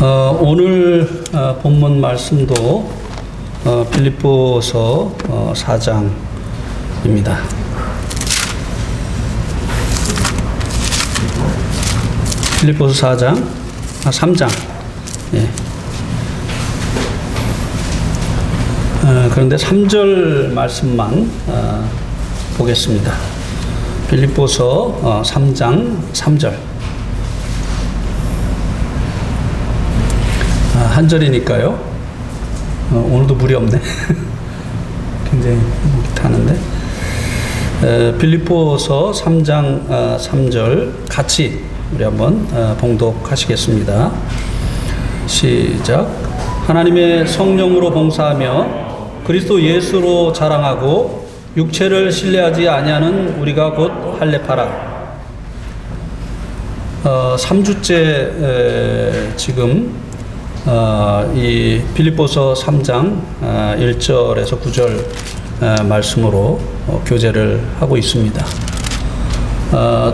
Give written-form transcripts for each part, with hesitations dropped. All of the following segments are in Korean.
오늘 본문 말씀도 빌립보서 4장입니다. 빌립보서 3장. 예. 그런데 3절 말씀만 보겠습니다. 빌립보서 3장 3절. 한 절이니까요. 오늘도 물이 없네. 굉장히 타는데. 빌립보서 3장 3절 같이 우리 한번 봉독하시겠습니다. 시작. 하나님의 성령으로 봉사하며 그리스도 예수로 자랑하고 육체를 신뢰하지 아니하는 우리가 곧 할례파라. 3주째 지금 이 빌립보서 3장 1절에서 9절 말씀으로 교제를 하고 있습니다.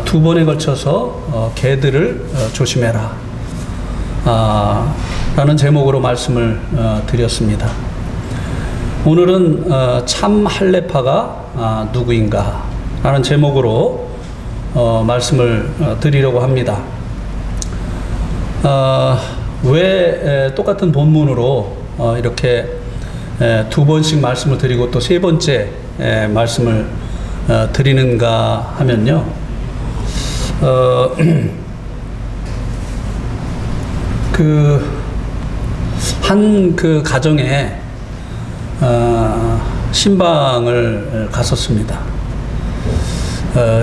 두 번에 걸쳐서 개들을 조심해라 라는 제목으로 말씀을 드렸습니다. 오늘은 참 할례파가 누구인가 라는 제목으로 말씀을 드리려고 합니다. 왜 똑같은 본문으로 이렇게 두 번씩 말씀을 드리고 또 세 번째 말씀을 드리는가 하면요. 한 가정에 신방을 갔었습니다.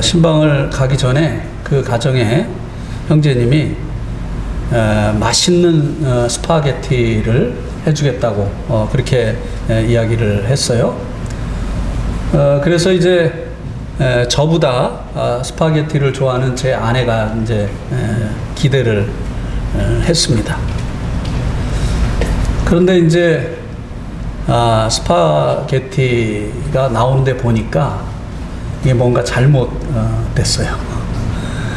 신방을 가기 전에 그 가정에 형제님이 맛있는 스파게티를 해주겠다고 그렇게 이야기를 했어요. 그래서 이제 저보다 스파게티를 좋아하는 제 아내가 이제 기대를 했습니다. 그런데 이제 스파게티가 나오는데 보니까 이게 뭔가 잘못됐어요.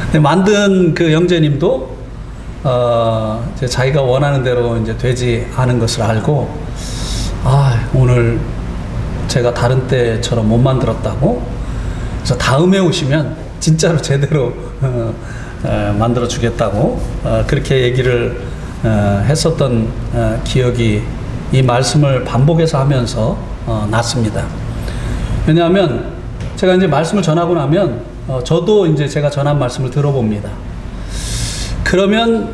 근데 만든 그 형제님도 이제 자기가 원하는 대로 이제 되지 않은 것을 알고, 오늘 제가 다른 때처럼 못 만들었다고, 그래서 다음에 오시면 진짜로 제대로 만들어 주겠다고 그렇게 얘기를 했었던 기억이 이 말씀을 반복해서 하면서 났습니다. 왜냐하면 제가 이제 말씀을 전하고 나면 저도 이제 제가 전한 말씀을 들어봅니다. 그러면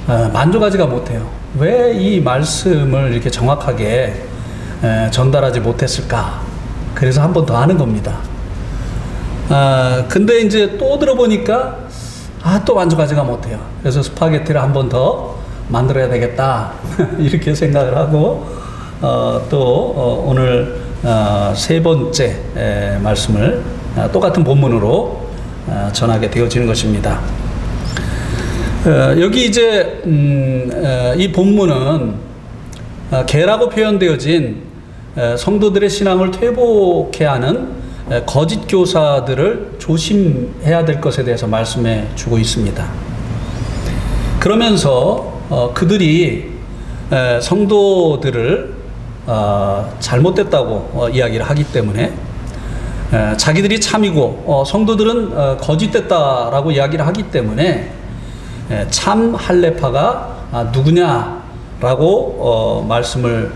만족하지가 못해요. 왜 이 말씀을 이렇게 정확하게 전달하지 못했을까? 그래서 한 번 더 하는 겁니다. 근데 이제 또 들어보니까 또 만족하지가 못해요. 그래서 스파게티를 한 번 더 만들어야 되겠다 이렇게 생각을 하고 또 오늘 세 번째 말씀을 똑같은 본문으로 전하게 되어지는 것입니다. 여기 이제 이 본문은 개라고 표현되어진 성도들의 신앙을 퇴보케 하는 거짓 교사들을 조심해야 될 것에 대해서 말씀해 주고 있습니다. 그러면서 그들이 성도들을 잘못됐다고 이야기를 하기 때문에 자기들이 참이고 성도들은 거짓됐다라고 이야기를 하기 때문에 참 할례파가 누구냐라고 말씀을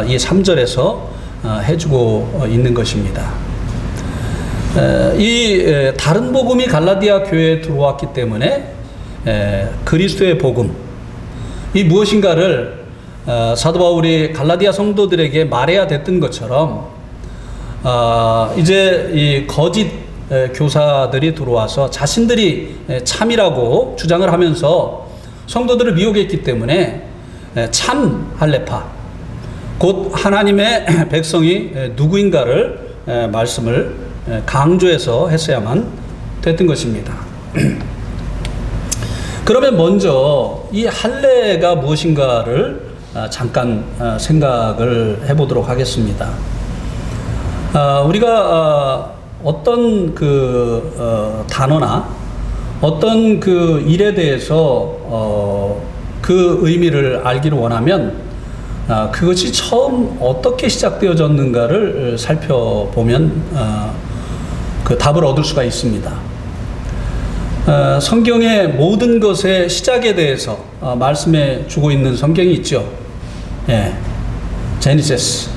이 3절에서 해주고 있는 것입니다. 이 다른 복음이 갈라디아 교회에 들어왔기 때문에 그리스도의 복음, 이 무엇인가를 사도 바울이 갈라디아 성도들에게 말해야 됐던 것처럼 이제 이 거짓 교사들이 들어와서 자신들이 참이라고 주장을 하면서 성도들을 미혹했기 때문에 참 할례파, 곧 하나님의 백성이 누구인가를 말씀을 강조해서 했어야만 됐던 것입니다. 그러면 먼저 이 할례가 무엇인가를 잠깐 생각을 해보도록 하겠습니다. 우리가 어떤 단어나 어떤 일에 대해서 그 의미를 알기를 원하면 그것이 처음 어떻게 시작되어졌는가를 살펴보면 그 답을 얻을 수가 있습니다. 성경의 모든 것의 시작에 대해서 말씀해 주고 있는 성경이 있죠. 예, 제니시스,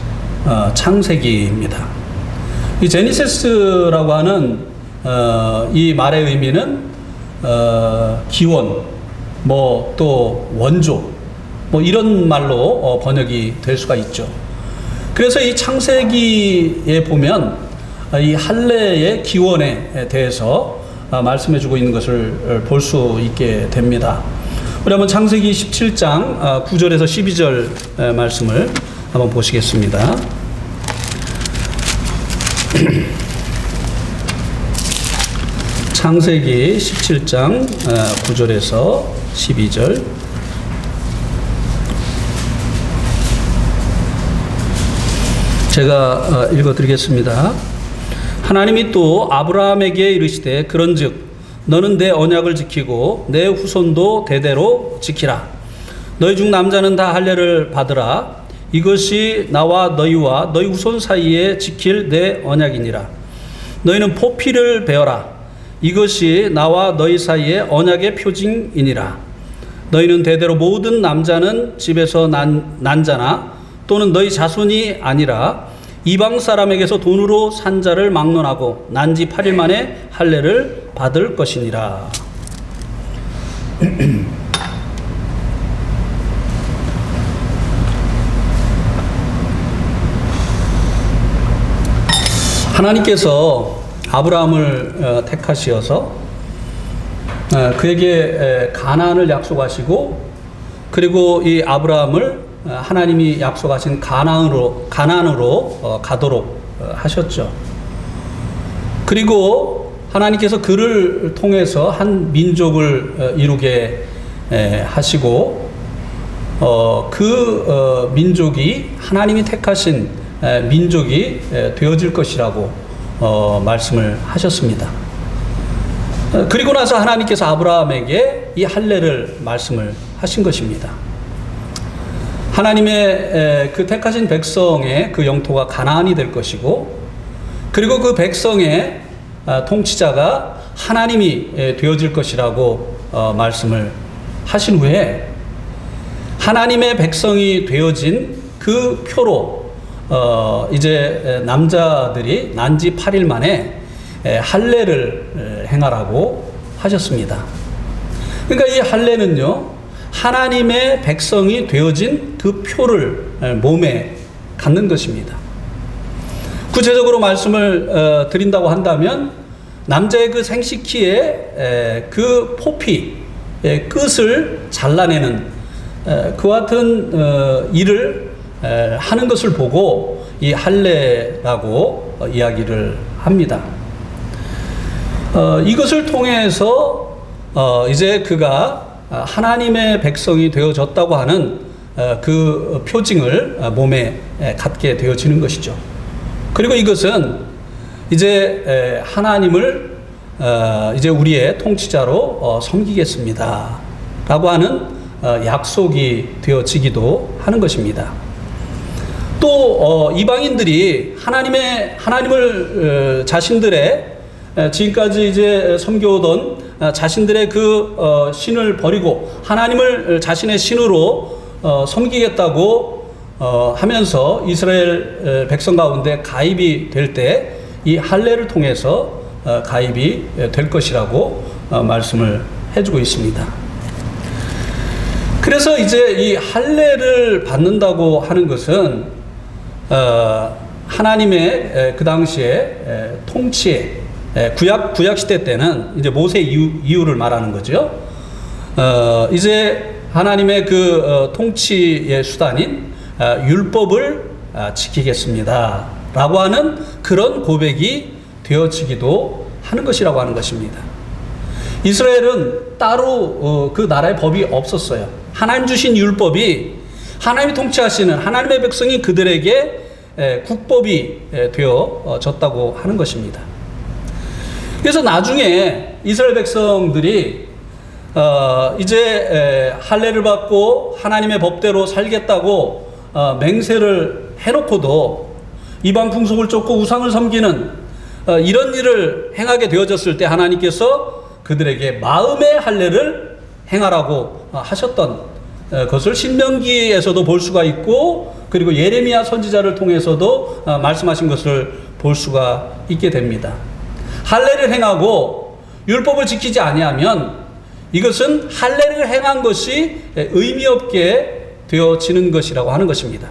창세기입니다. 이 제니시스라고 하는 이 말의 의미는 기원, 뭐 또 원조, 뭐 이런 말로 번역이 될 수가 있죠. 그래서 이 창세기에 보면 이 할례의 기원에 대해서 말씀해 주고 있는 것을 볼 수 있게 됩니다. 우리 한번 창세기 17장 9절에서 12절 말씀을 한번 보시겠습니다. 창세기 17장 9절에서 12절. 제가 읽어드리겠습니다. 하나님이 또 아브라함에게 이르시되 그런즉 너는 내 언약을 지키고 내 후손도 대대로 지키라. 너희 중 남자는 다 할례를 받으라. 이것이 나와 너희와 너희 후손 사이에 지킬 내 언약이니라. 너희는 포피를 베어라. 이것이 나와 너희 사이에 언약의 표징이니라. 너희는 대대로 모든 남자는 집에서 난 자나 또는 너희 자손이 아니라 이방 사람에게서 돈으로 산 자를 막론하고 난 지 8일 만에 할례를 받을 것이니라. 하나님께서 아브라함을 택하시어서 그에게 가나안을 약속하시고, 그리고 이 아브라함을 하나님이 약속하신 가나안으로 가도록 하셨죠. 그리고 하나님께서 그를 통해서 한 민족을 이루게 하시고, 그 민족이 하나님이 택하신 민족이 되어질 것이라고 말씀을 하셨습니다. 그리고 나서 하나님께서 아브라함에게 이 할례를 말씀을 하신 것입니다. 하나님의 그 택하신 백성의 그 영토가 가나안이 될 것이고, 그리고 그 백성의 통치자가 하나님이 되어질 것이라고 말씀을 하신 후에, 하나님의 백성이 되어진 그 표로 이제 남자들이 난 지 8일 만에 할례를 행하라고 하셨습니다. 그러니까 이 할례는요, 하나님의 백성이 되어진 그 표를 몸에 갖는 것입니다. 구체적으로 말씀을 드린다고 한다면, 남자의 그 생식기에 그 포피 끝을 잘라내는 그와 같은 일을 하는 것을 보고 이 할례라고 이야기를 합니다. 이것을 통해서 이제 그가 하나님의 백성이 되어졌다고 하는 그 표징을 몸에 갖게 되어지는 것이죠. 그리고 이것은 이제 하나님을 이제 우리의 통치자로 섬기겠습니다 라고 하는 약속이 되어지기도 하는 것입니다. 또 이방인들이 하나님을 자신들의 지금까지 이제 섬겨오던 자신들의 그 신을 버리고 하나님을 자신의 신으로 섬기겠다고 하면서 이스라엘 백성 가운데 가입이 될 때 이 할례를 통해서 가입이 될 것이라고 말씀을 해주고 있습니다. 그래서 이제 이 할례를 받는다고 하는 것은 하나님의 그 당시에 통치에 구약 시대 때는 이제 모세 이후를 말하는 거죠. 이제 하나님의 그 통치의 수단인 율법을 지키겠습니다라고 하는 그런 고백이 되어지기도 하는 것이라고 하는 것입니다. 이스라엘은 따로 그 나라의 법이 없었어요. 하나님 주신 율법이 하나님이 통치하시는 하나님의 백성이 그들에게 국법이 되어졌다고 하는 것입니다. 그래서 나중에 이스라엘 백성들이 이제 할례를 받고 하나님의 법대로 살겠다고 맹세를 해놓고도 이방 풍속을 쫓고 우상을 섬기는 이런 일을 행하게 되어졌을 때 하나님께서 그들에게 마음의 할례를 행하라고 하셨던 것을 신명기에서도 볼 수가 있고, 그리고 예레미야 선지자를 통해서도 말씀하신 것을 볼 수가 있게 됩니다. 할례를 행하고 율법을 지키지 아니하면 이것은 할례를 행한 것이 의미 없게 되어지는 것이라고 하는 것입니다.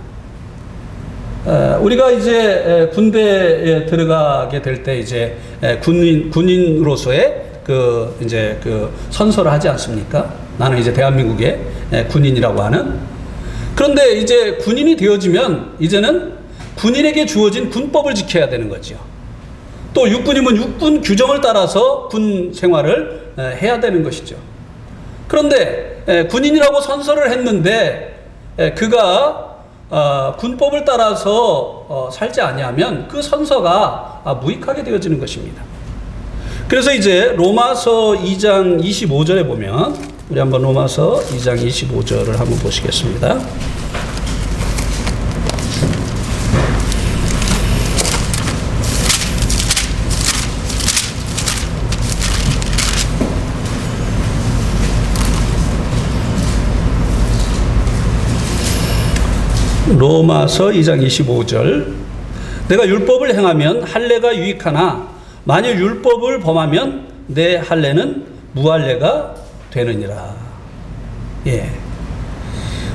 우리가 이제 군대에 들어가게 될 때 이제 군인으로서의 이제 선서를 하지 않습니까? 나는 이제 대한민국의 군인이라고 하는. 그런데 이제 군인이 되어지면 이제는 군인에게 주어진 군법을 지켜야 되는 거죠. 또 육군이면 육군 규정을 따라서 군 생활을 해야 되는 것이죠. 그런데 군인이라고 선서를 했는데 그가 군법을 따라서 살지 아니하면 그 선서가 무익하게 되어지는 것입니다. 그래서 이제 로마서 2장 25절에 보면, 우리 한번 로마서 2장 25절을 한번 보시겠습니다. 로마서 2장 25절. 내가 율법을 행하면 할례가 유익하나 만일 율법을 범하면 내 할례는 무할례가 되느니라. 예.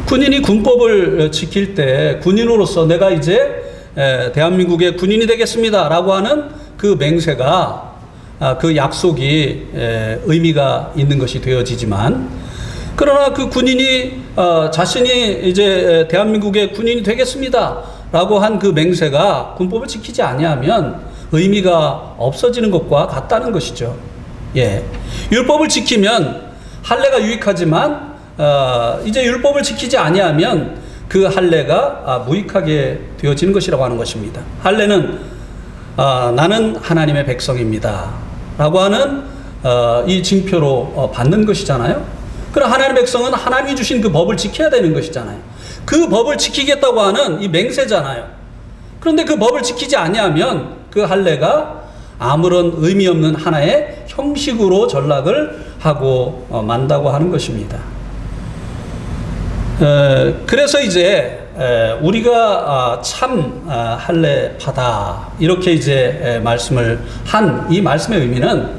군인이 군법을 지킬 때 군인으로서 내가 이제 대한민국의 군인이 되겠습니다 라고 하는 그 맹세가, 그 약속이 의미가 있는 것이 되어지지만, 그러나 그 군인이 자신이 이제 대한민국의 군인이 되겠습니다 라고 한 그 맹세가 군법을 지키지 아니하면 의미가 없어지는 것과 같다는 것이죠. 예. 율법을 지키면 할례가 유익하지만 이제 율법을 지키지 아니하면 그 할례가 무익하게 되어지는 것이라고 하는 것입니다. 할례는 나는 하나님의 백성입니다 라고 하는 이 징표로 받는 것이잖아요. 그럼 하나님의 백성은 하나님이 주신 그 법을 지켜야 되는 것이잖아요. 그 법을 지키겠다고 하는 이 맹세잖아요. 그런데 그 법을 지키지 아니하면 그 할례가 아무런 의미 없는 하나의 형식으로 전락을 하고 만다고 하는 것입니다. 그래서 이제 우리가 참 할례파다 이렇게 이제 말씀을 한 이 말씀의 의미는,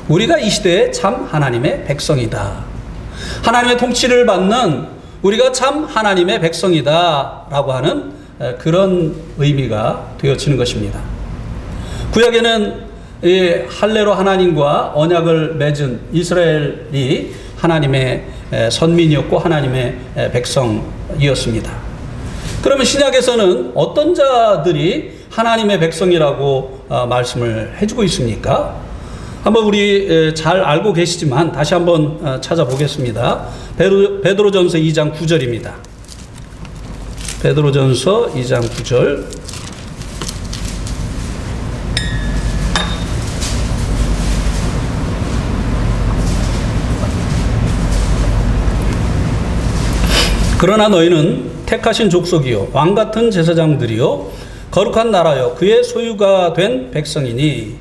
우리가 이 시대에 참 하나님의 백성이다, 하나님의 통치를 받는 우리가 참 하나님의 백성이다 라고 하는 그런 의미가 되어지는 것입니다. 구약에는 이 할례로 하나님과 언약을 맺은 이스라엘이 하나님의 선민이었고 하나님의 백성이었습니다. 그러면 신약에서는 어떤 자들이 하나님의 백성이라고 말씀을 해주고 있습니까? 한번 우리 잘 알고 계시지만 다시 한번 찾아보겠습니다. 베드로전서 2장 9절입니다. 베드로전서 2장 9절. 그러나 너희는 택하신 족속이요 왕같은 제사장들이요 거룩한 나라요 그의 소유가 된 백성이니.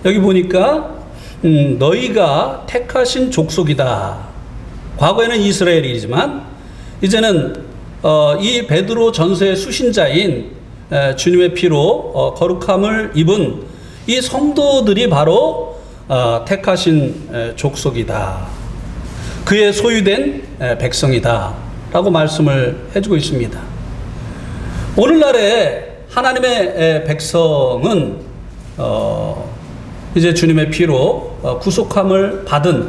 여기 보니까 너희가 택하신 족속이다. 과거에는 이스라엘이지만 이제는 이 베드로 전서의 수신자인 주님의 피로 거룩함을 입은 이 성도들이 바로 택하신 족속이다. 그의 소유된 백성이다 라고 말씀을 해주고 있습니다. 오늘날의 하나님의 백성은 이제 주님의 피로 구속함을 받은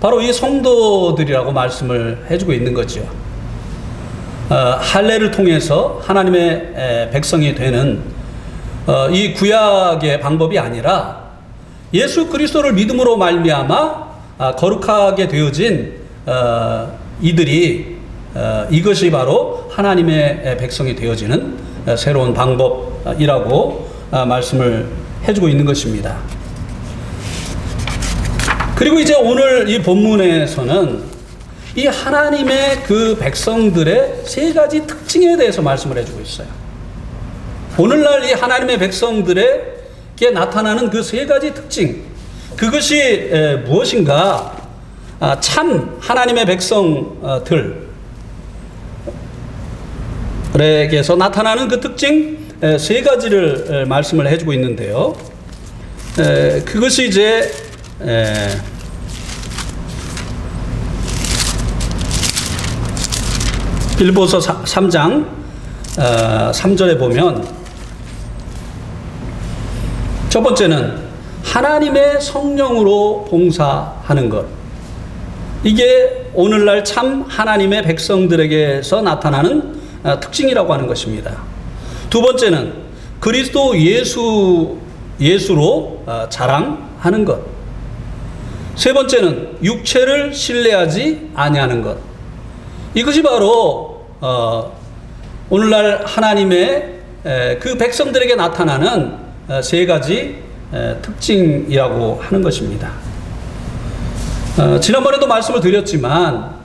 바로 이 성도들이라고 말씀을 해주고 있는 거죠. 할례를 통해서 하나님의 백성이 되는 이 구약의 방법이 아니라 예수 그리스도를 믿음으로 말미암아 거룩하게 되어진 이들이 이것이 바로 하나님의 백성이 되어지는 새로운 방법이라고 말씀을 해주고 있는 것입니다. 그리고 이제 오늘 이 본문에서는 이 하나님의 그 백성들의 세 가지 특징에 대해서 말씀을 해주고 있어요. 오늘날 이 하나님의 백성들에게 나타나는 그 세 가지 특징, 그것이 무엇인가? 참 하나님의 백성들에게서 나타나는 그 특징 세 가지를 말씀을 해주고 있는데요. 그것이 이제 빌보서 3장 3절에 보면, 첫 번째는 하나님의 성령으로 봉사하는 것. 이게 오늘날 참 하나님의 백성들에게서 나타나는 특징이라고 하는 것입니다. 두 번째는 그리스도 예수로 자랑하는 것. 세 번째는 육체를 신뢰하지 아니하는 것. 이것이 바로 오늘날 하나님의 그 백성들에게 나타나는 세 가지 특징이라고 하는 것입니다. 지난번에도 말씀을 드렸지만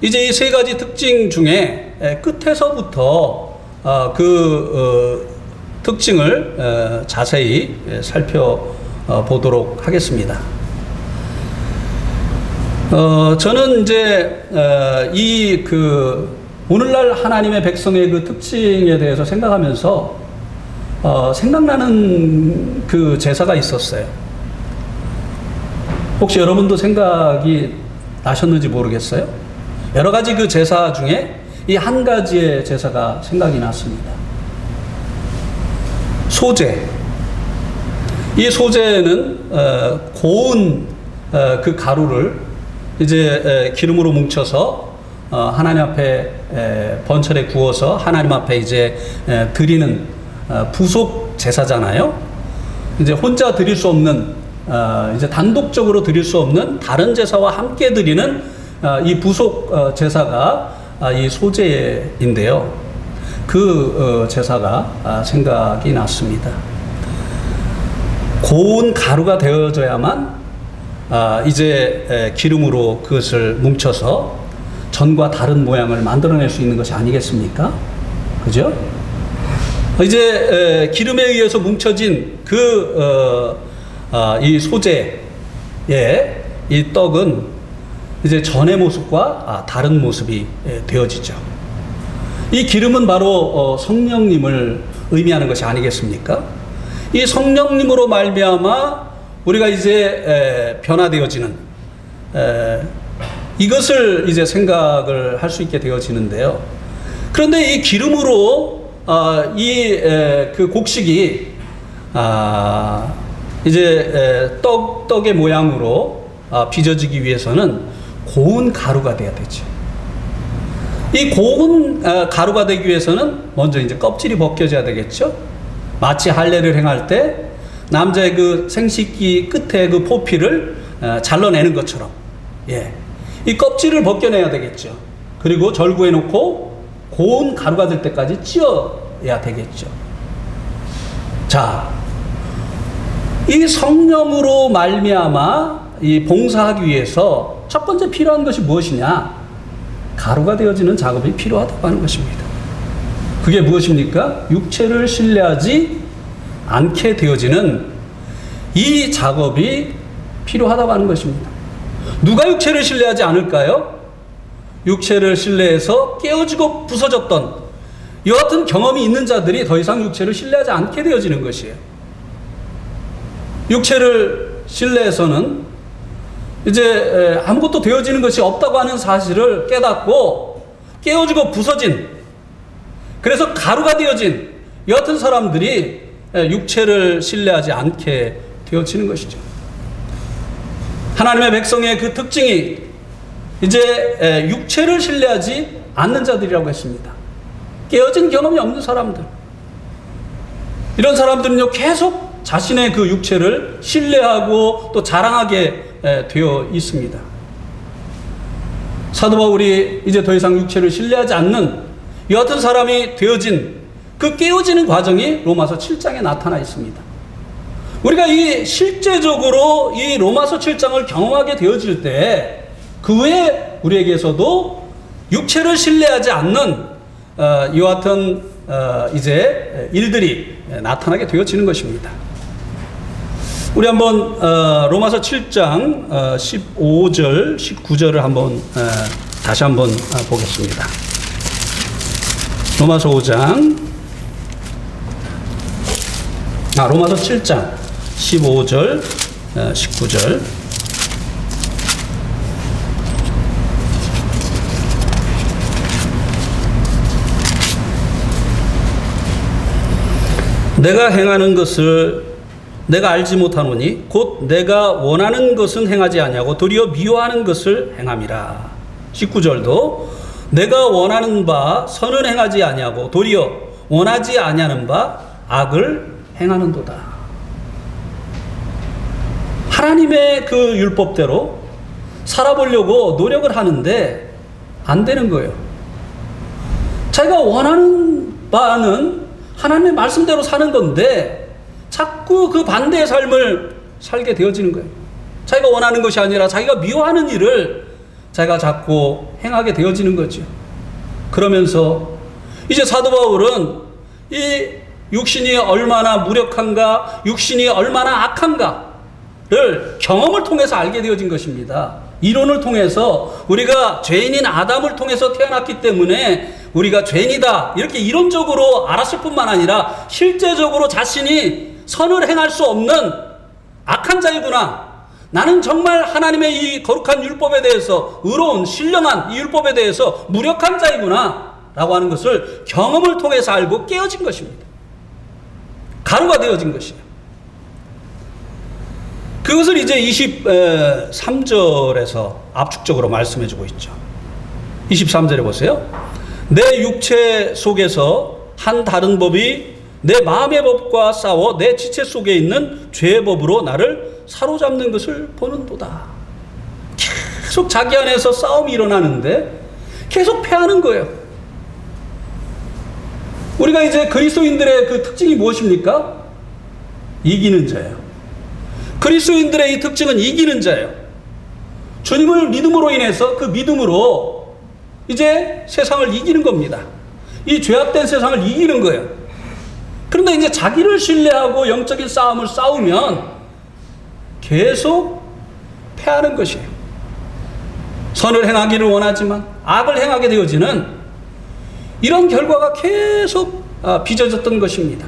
이제 이 세 가지 특징 중에 끝에서부터 그 특징을 자세히 살펴보도록 하겠습니다. 저는 이제 이 오늘날 하나님의 백성의 그 특징에 대해서 생각하면서 생각나는 그 제사가 있었어요. 혹시 여러분도 생각이 나셨는지 모르겠어요. 여러 가지 그 제사 중에 이 한 가지의 제사가 생각이 났습니다. 소제. 이 소제는 고운 그 가루를 이제 기름으로 뭉쳐서 하나님 앞에 번철에 구워서 하나님 앞에 이제 드리는 부속 제사잖아요. 이제 혼자 드릴 수 없는, 이제 단독적으로 드릴 수 없는 다른 제사와 함께 드리는 이 부속 제사가 이 소제인데요. 그 제사가 생각이 났습니다. 고운 가루가 되어져야만 이제 기름으로 그것을 뭉쳐서 전과 다른 모양을 만들어낼 수 있는 것이 아니겠습니까? 그죠? 이제 기름에 의해서 뭉쳐진 이 소재의 이 떡은 이제 전의 모습과 다른 모습이 되어지죠. 이 기름은 바로 성령님을 의미하는 것이 아니겠습니까? 이 성령님으로 말미암아 우리가 이제 변화되어지는 이것을 이제 생각을 할 수 있게 되어지는데요. 그런데 이 기름으로 그 곡식이 이제 떡의 모양으로 빚어지기 위해서는 고운 가루가 돼야 되죠. 이 고운 가루가 되기 위해서는 먼저 이제 껍질이 벗겨져야 되겠죠. 마치 할례를 행할 때 남자의 그 생식기 끝에 그 포피를 잘라내는 것처럼, 이 껍질을 벗겨내야 되겠죠. 그리고 절구해 놓고 고운 가루가 될 때까지 찧어야 되겠죠. 자, 이 성령으로 말미암아 이 봉사하기 위해서 첫 번째 필요한 것이 무엇이냐? 가루가 되어지는 작업이 필요하다고 하는 것입니다. 그게 무엇입니까? 육체를 신뢰하지 않게 되어지는 이 작업이 필요하다고 하는 것입니다. 누가 육체를 신뢰하지 않을까요? 육체를 신뢰해서 깨어지고 부서졌던 여하튼 경험이 있는 자들이 더 이상 육체를 신뢰하지 않게 되어지는 것이에요. 육체를 신뢰해서는 이제 아무것도 되어지는 것이 없다고 하는 사실을 깨닫고 깨어지고 부서진, 그래서 가루가 되어진 여하튼 사람들이 육체를 신뢰하지 않게 되어지는 것이죠. 하나님의 백성의 그 특징이 이제 육체를 신뢰하지 않는 자들이라고 했습니다. 깨어진 경험이 없는 사람들. 이런 사람들은요, 계속 자신의 그 육체를 신뢰하고 또 자랑하게 되어 있습니다. 사도 바울이 이제 더 이상 육체를 신뢰하지 않는 여하튼 사람이 되어진 그 깨어지는 과정이 로마서 7장에 나타나 있습니다. 우리가 이 실제적으로 이 로마서 7장을 경험하게 되어질 때 그 외에 우리에게서도 육체를 신뢰하지 않는 이와 같은 이제 일들이 나타나게 되어지는 것입니다. 우리 한번 로마서 7장 15절, 19절을 한번 다시 한번 보겠습니다. 로마서 5장, 로마서 7장 15절, 19절. 내가 행하는 것을 내가 알지 못하노니 곧 내가 원하는 것은 행하지 아니하고 도리어 미워하는 것을 행함이라. 19절도 내가 원하는 바 선은 행하지 아니하고 도리어 원하지 아니하는 바 악을 행하는도다. 하나님의 그 율법대로 살아보려고 노력을 하는데 안 되는 거예요. 자기가 원하는 바는 하나님의 말씀대로 사는 건데 자꾸 그 반대의 삶을 살게 되어지는 거예요. 자기가 원하는 것이 아니라 자기가 미워하는 일을 자기가 자꾸 행하게 되어지는 거죠. 그러면서 이제 사도 바울은 이 육신이 얼마나 무력한가, 육신이 얼마나 악한가를 경험을 통해서 알게 되어진 것입니다. 이론을 통해서 우리가 죄인인 아담을 통해서 태어났기 때문에 우리가 죄인이다 이렇게 이론적으로 알았을 뿐만 아니라 실제적으로 자신이 선을 행할 수 없는 악한 자이구나, 나는 정말 하나님의 이 거룩한 율법에 대해서, 의로운 신령한 이 율법에 대해서 무력한 자이구나 라고 하는 것을 경험을 통해서 알고 깨어진 것입니다. 가루가 되어진 것이에요. 그것을 이제 23절에서 압축적으로 말씀해 주고 있죠. 23절에 보세요. 내 육체 속에서 한 다른 법이 내 마음의 법과 싸워 내 지체 속에 있는 죄의 법으로 나를 사로잡는 것을 보는도다. 계속 자기 안에서 싸움이 일어나는데 계속 패하는 거예요. 우리가 이제 그리스도인들의 그 특징이 무엇입니까? 이기는 자예요. 그리스도인들의 이 특징은 이기는 자예요. 주님을 믿음으로 인해서 그 믿음으로 이제 세상을 이기는 겁니다. 이 죄악된 세상을 이기는 거예요. 그런데 이제 자기를 신뢰하고 영적인 싸움을 싸우면 계속 패하는 것이에요. 선을 행하기를 원하지만 악을 행하게 되어지는 이런 결과가 계속 빚어졌던 것입니다.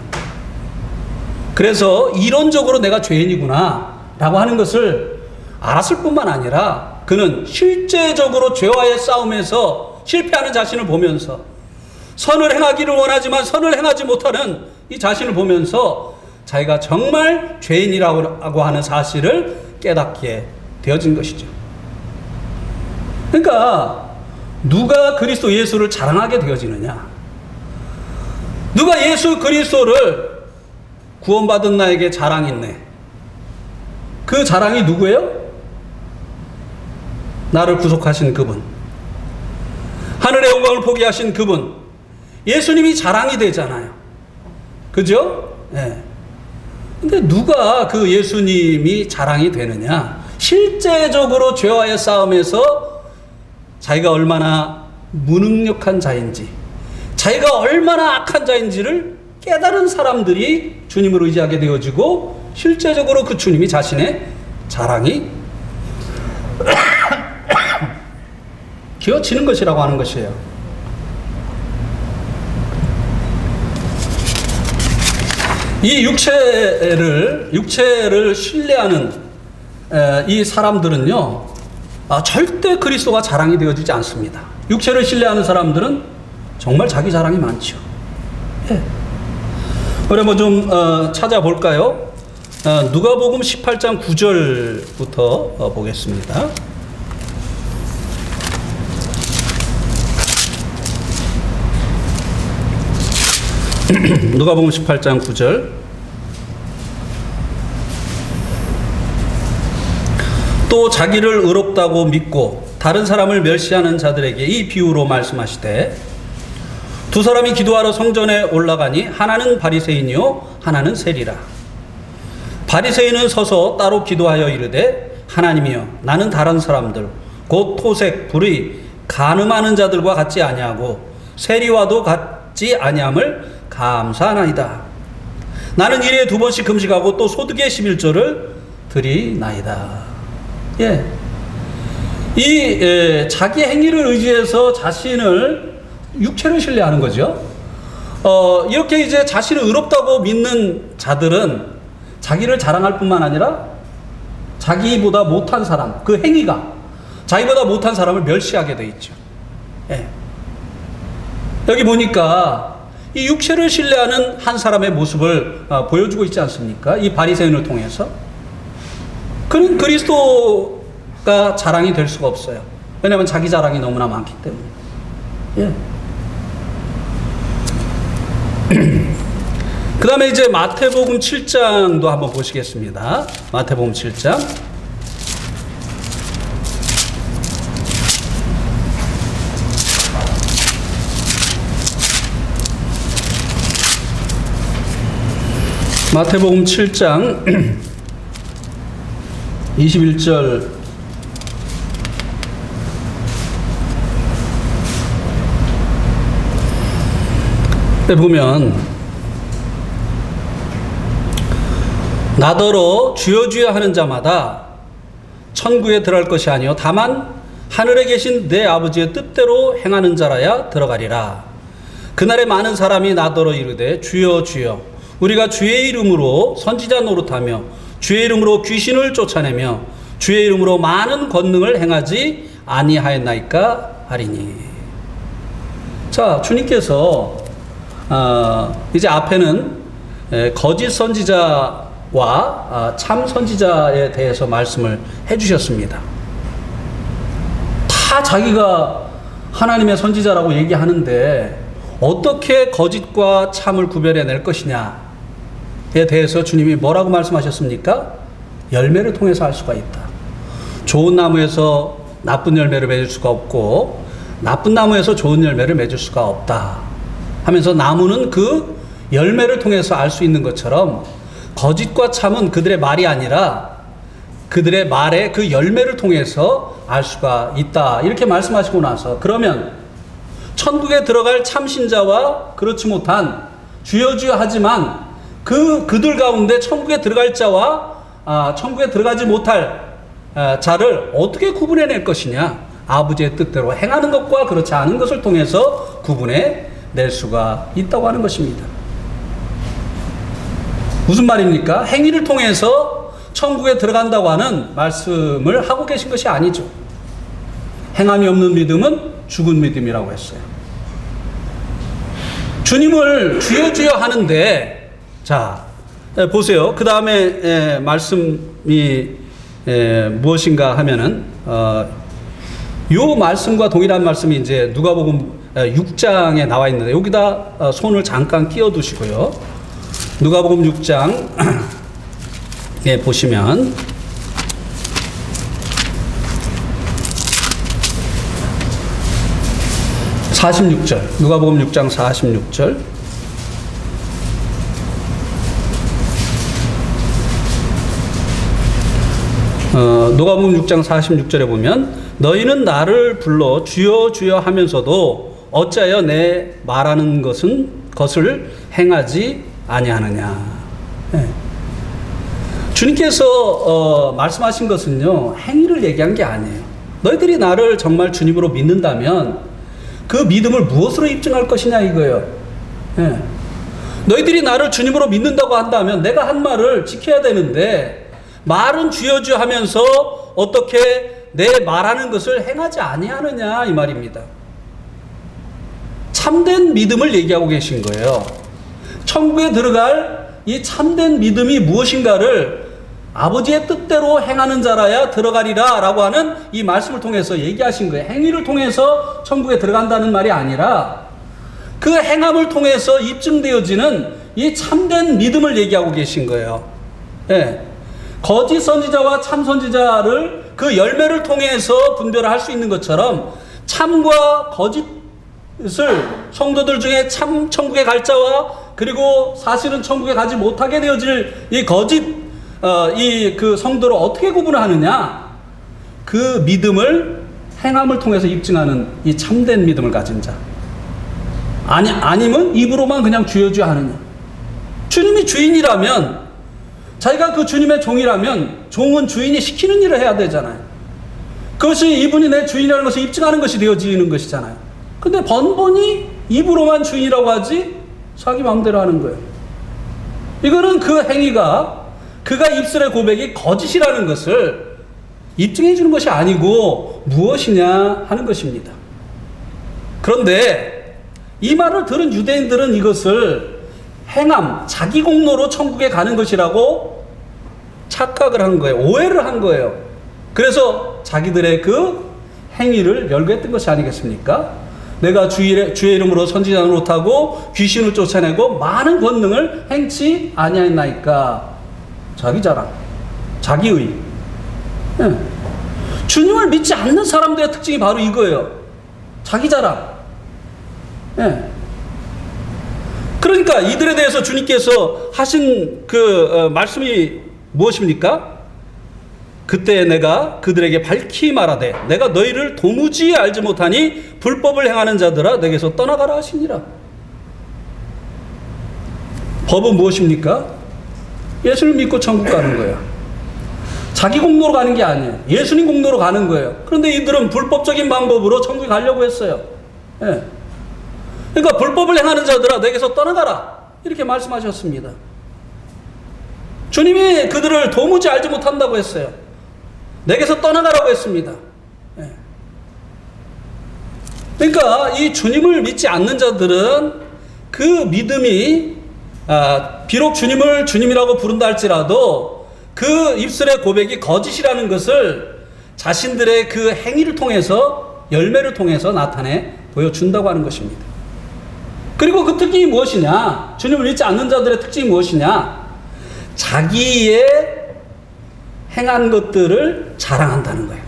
그래서 이론적으로 내가 죄인이구나 라고 하는 것을 알았을 뿐만 아니라 그는 실제적으로 죄와의 싸움에서 실패하는 자신을 보면서 선을 행하기를 원하지만 선을 행하지 못하는 이 자신을 보면서 자기가 정말 죄인이라고 하는 사실을 깨닫게 되어진 것이죠. 그러니까 누가 그리스도 예수를 자랑하게 되어지느냐? 누가 예수 그리스도를 구원받은 나에게 자랑이 있네. 그 자랑이 누구예요? 나를 구속하신 그분, 하늘의 영광을 포기하신 그분, 예수님이 자랑이 되잖아요. 그죠? 네. 근데 누가 그 예수님이 자랑이 되느냐? 실제적으로 죄와의 싸움에서 자기가 얼마나 무능력한 자인지, 자기가 얼마나 악한 자인지를 깨달은 사람들이 주님을 의지하게 되어지고 실제적으로 그 주님이 자신의 자랑이 되어지는 것이라고 하는 것이에요. 이 육체를 신뢰하는 이 사람들은요, 절대 그리스도가 자랑이 되어지지 않습니다. 육체를 신뢰하는 사람들은 정말 자기 자랑이 많죠. 예. 우리 한번 좀 찾아볼까요? 누가복음 18장 9절부터 보겠습니다. 누가복음 18장 9절. 또 자기를 의롭다고 믿고 다른 사람을 멸시하는 자들에게 이 비유로 말씀하시되, 두 사람이 기도하러 성전에 올라가니 하나는 바리새인이요 하나는 세리라. 바리새인은 서서 따로 기도하여 이르되 하나님이여 나는 다른 사람들 곧 토색 불의 간음하는 자들과 같지 아니하고 세리와도 같지 아니함을 감사하나이다. 나는 일에 2번씩 금식하고 또 소득의 11조를 드리나이다. 예. 자기 행위를 의지해서 자신을 육체를 신뢰하는 거죠. 이렇게 이제 자신을 의롭다고 믿는 자들은 자기를 자랑할 뿐만 아니라 자기보다 못한 사람, 그 행위가 자기보다 못한 사람을 멸시하게 돼 있죠. 예. 여기 보니까 이 육체를 신뢰하는 한 사람의 모습을 보여주고 있지 않습니까? 이 바리새인을 통해서. 그는 그리스도가 자랑이 될 수가 없어요. 왜냐하면 자기 자랑이 너무나 많기 때문에. 예. 그 다음에 이제 마태복음 7장도 한번 보시겠습니다. 마태복음 7장. 마태복음 7장 21절 때 보면 나더러 주여 주여 하는 자마다 천국에 들어갈 것이 아니요 다만 하늘에 계신 내 아버지의 뜻대로 행하는 자라야 들어가리라. 그날에 많은 사람이 나더러 이르되 주여 주여 우리가 주의 이름으로 선지자 노릇하며 주의 이름으로 귀신을 쫓아내며 주의 이름으로 많은 권능을 행하지 아니하였나이까 하리니. 자, 주님께서 이제 앞에는 거짓 선지자와 참 선지자에 대해서 말씀을 해주셨습니다. 다 자기가 하나님의 선지자라고 얘기하는데 어떻게 거짓과 참을 구별해낼 것이냐에 대해서 주님이 뭐라고 말씀하셨습니까? 열매를 통해서 알 수가 있다. 좋은 나무에서 나쁜 열매를 맺을 수가 없고 나쁜 나무에서 좋은 열매를 맺을 수가 없다 하면서 나무는 그 열매를 통해서 알 수 있는 것처럼 거짓과 참은 그들의 말이 아니라 그들의 말의 그 열매를 통해서 알 수가 있다. 이렇게 말씀하시고 나서 그러면 천국에 들어갈 참신자와 그렇지 못한 주여 주여 하지만 그들 가운데 천국에 들어갈 자와 천국에 들어가지 못할 자를 어떻게 구분해낼 것이냐. 아버지의 뜻대로 행하는 것과 그렇지 않은 것을 통해서 구분해낼 수가 있다고 하는 것입니다. 무슨 말입니까? 행위를 통해서 천국에 들어간다고 하는 말씀을 하고 계신 것이 아니죠. 행함이 없는 믿음은 죽은 믿음이라고 했어요. 주님을 주여 주여 하는데, 자, 보세요. 그 다음에 말씀이 무엇인가 하면은, 요 말씀과 동일한 말씀이 이제 누가복음 6장에 나와 있는데, 여기다 손을 잠깐 끼워 두시고요. 누가복음 6장에 보시면, 누가복음 6장 46절. 누가복음 6장 46절에 보면 너희는 나를 불러 주여 주여 하면서도 어찌하여 내 말하는 것을 행하지 아니하느냐. 네. 주님께서 말씀하신 것은요, 행위를 얘기한 게 아니에요. 너희들이 나를 정말 주님으로 믿는다면 그 믿음을 무엇으로 입증할 것이냐 이거예요. 네. 너희들이 나를 주님으로 믿는다고 한다면 내가 한 말을 지켜야 되는데 말은 주여 주여 하면서 어떻게 내 말하는 것을 행하지 아니하느냐 이 말입니다. 참된 믿음을 얘기하고 계신 거예요. 천국에 들어갈 이 참된 믿음이 무엇인가를 아버지의 뜻대로 행하는 자라야 들어가리라 라고 하는 이 말씀을 통해서 얘기하신 거예요. 행위를 통해서 천국에 들어간다는 말이 아니라 그 행함을 통해서 입증되어지는 이 참된 믿음을 얘기하고 계신 거예요. 네. 거짓 선지자와 참 선지자를 그 열매를 통해서 분별을 할 수 있는 것처럼 참과 거짓을 성도들 중에 참 천국에 갈 자와 그리고 사실은 천국에 가지 못하게 되어질 이 거짓 그 성도를 어떻게 구분하느냐? 그 믿음을 행함을 통해서 입증하는 이 참된 믿음을 가진 자. 아니면 입으로만 그냥 주여 주여 하느냐? 주님이 주인이라면, 자기가 그 주님의 종이라면 종은 주인이 시키는 일을 해야 되잖아요. 그것이 이분이 내 주인이라는 것을 입증하는 것이 되어지는 것이잖아요. 근데 번번이 입으로만 주인이라고 하지 자기 마음대로 하는 거예요. 이거는 그 행위가, 그가 입술의 고백이 거짓이라는 것을 입증해 주는 것이 아니고 무엇이냐 하는 것입니다. 그런데 이 말을 들은 유대인들은 이것을 행함, 자기 공로로 천국에 가는 것이라고 착각을 한 거예요. 오해를 한 거예요. 그래서 자기들의 그 행위를 열거했던 것이 아니겠습니까? 내가 주의 이름으로 선지자 노릇하고 귀신을 쫓아내고 많은 권능을 행치 아니하였나이까. 자기 자랑, 자기의. 네. 주님을 믿지 않는 사람들의 특징이 바로 이거예요. 자기 자랑. 네. 그러니까 이들에 대해서 주님께서 하신 그 말씀이 무엇입니까? 그때 내가 그들에게 밝히 말하되 내가 너희를 도무지 알지 못하니 불법을 행하는 자들아 내게서 떠나가라 하시니라. 법은 무엇입니까? 예수를 믿고 천국 가는 거예요. 자기 공로로 가는 게 아니에요. 예수님 공로로 가는 거예요. 그런데 이들은 불법적인 방법으로 천국에 가려고 했어요. 예. 그러니까 불법을 행하는 자들아 내게서 떠나가라 이렇게 말씀하셨습니다. 주님이 그들을 도무지 알지 못한다고 했어요. 내게서 떠나가라고 했습니다. 예. 그러니까 이 주님을 믿지 않는 자들은 그 믿음이 비록 주님을 주님이라고 부른다 할지라도 그 입술의 고백이 거짓이라는 것을 자신들의 그 행위를 통해서, 열매를 통해서 나타내 보여준다고 하는 것입니다. 그리고 그 특징이 무엇이냐? 주님을 믿지 않는 자들의 특징이 무엇이냐? 자기의 행한 것들을 자랑한다는 거예요.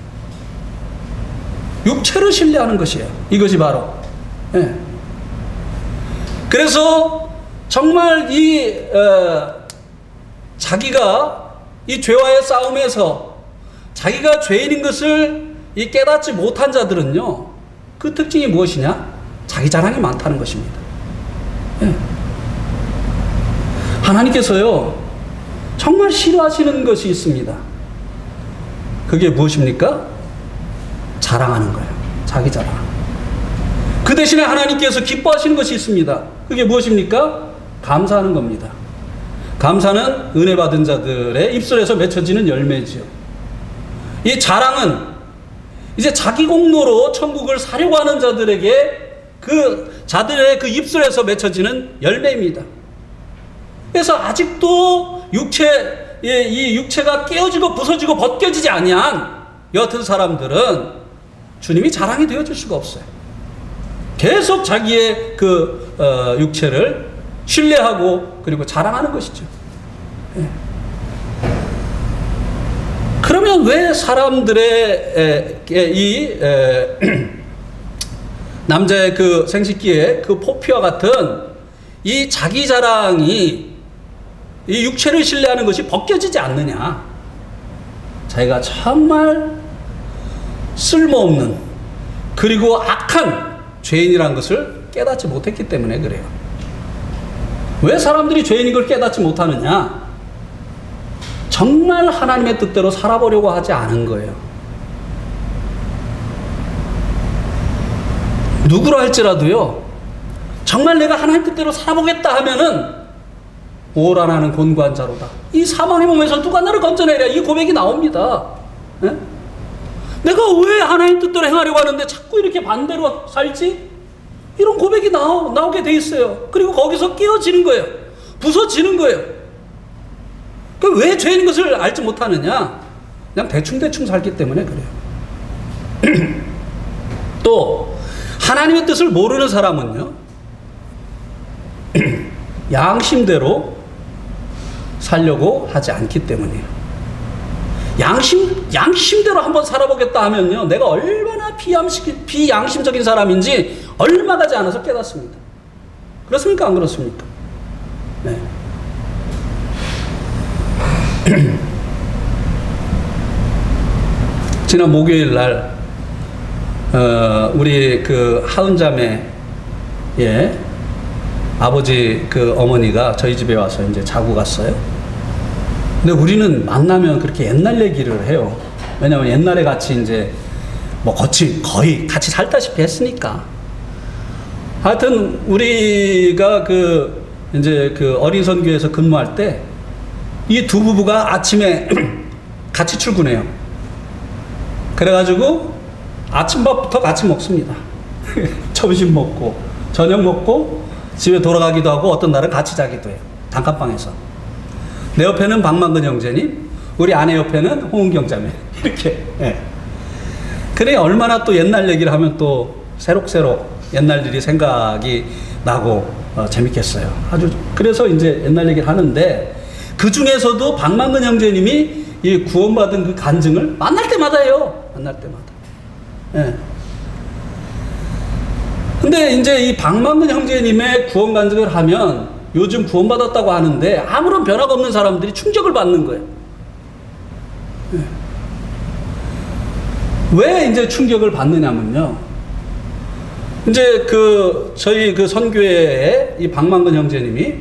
육체를 신뢰하는 것이에요. 이것이 바로. 예. 그래서 정말 자기가 이 죄와의 싸움에서 자기가 죄인인 것을 깨닫지 못한 자들은요, 그 특징이 무엇이냐? 자기 자랑이 많다는 것입니다. 예. 하나님께서요, 정말 싫어하시는 것이 있습니다. 그게 무엇입니까? 자랑하는 거예요. 자기 자랑. 그 대신에 하나님께서 기뻐하시는 것이 있습니다. 그게 무엇입니까? 감사하는 겁니다. 감사는 은혜 받은 자들의 입술에서 맺혀지는 열매지요. 이 자랑은 이제 자기 공로로 천국을 사려고 하는 자들에게 자들의 그 입술에서 맺혀지는 열매입니다. 그래서 아직도 이 육체가 깨어지고 부서지고 벗겨지지 아니한 여튼 사람들은 주님이 자랑이 되어줄 수가 없어요. 계속 자기의 그 육체를 신뢰하고 그리고 자랑하는 것이죠. 예. 그러면 왜 사람들의 남자의 그 생식기의 그 포피와 같은 이 자기 자랑이 이 육체를 신뢰하는 것이 벗겨지지 않느냐? 자기가 정말 쓸모없는 그리고 악한 죄인이라는 것을 깨닫지 못했기 때문에 그래요. 왜 사람들이 죄인인 걸 깨닫지 못하느냐? 정말 하나님의 뜻대로 살아보려고 하지 않은 거예요. 누구라 할지라도요, 정말 내가 하나님 뜻대로 살아보겠다 하면은 오라나는 곤고한 자로다. 이 사망의 몸에서 누가 나를 건져내랴. 이 고백이 나옵니다. 예? 내가 왜 하나님 뜻대로 행하려고 하는데 자꾸 이렇게 반대로 살지? 이런 고백이 나오게 돼 있어요. 그리고 거기서 깨어지는 거예요. 부서지는 거예요. 왜 죄인 것을 알지 못하느냐? 그냥 대충 살기 때문에 그래요. 또 하나님의 뜻을 모르는 사람은요, 양심대로 살려고 하지 않기 때문이에요. 양심대로 한번 살아보겠다 하면요, 내가 얼마나 비양심적인 사람인지 얼마 가지 않아서 깨닫습니다. 그렇습니까? 안 그렇습니까? 네. 지난 목요일 날 우리 그 하은자매 아버지 그 어머니가 저희 집에 와서 이제 자고 갔어요. 근데 우리는 만나면 그렇게 옛날 얘기를 해요. 왜냐면 옛날에 같이 이제 뭐 거의 같이 살다시피 했으니까. 하여튼 우리가 그 이제 그 어린 선교에서 근무할 때 이 두 부부가 아침에 같이 출근해요. 그래가지고 아침밥부터 같이 먹습니다. 점심 먹고 저녁 먹고 집에 돌아가기도 하고 어떤 날은 같이 자기도 해요. 단칸방에서. 내 옆에는 박만근 형제님, 우리 아내 옆에는 홍은경 자매. 이렇게. 예. 그래 얼마나 또 옛날 얘기를 하면 또 새록새록 옛날 일이 생각이 나고 재밌겠어요. 아주 그래서 이제 옛날 얘기를 하는데 그 중에서도 박만근 형제님이 이 구원받은 그 간증을 만날 때마다 해요. 만날 때마다. 예. 근데 이제 이 박만근 형제님의 구원 간증을 하면 요즘 구원받았다고 하는데 아무런 변화가 없는 사람들이 충격을 받는 거예요. 예. 왜 이제 충격을 받느냐면요. 이제 그 저희 그 선교회에 이 박만근 형제님이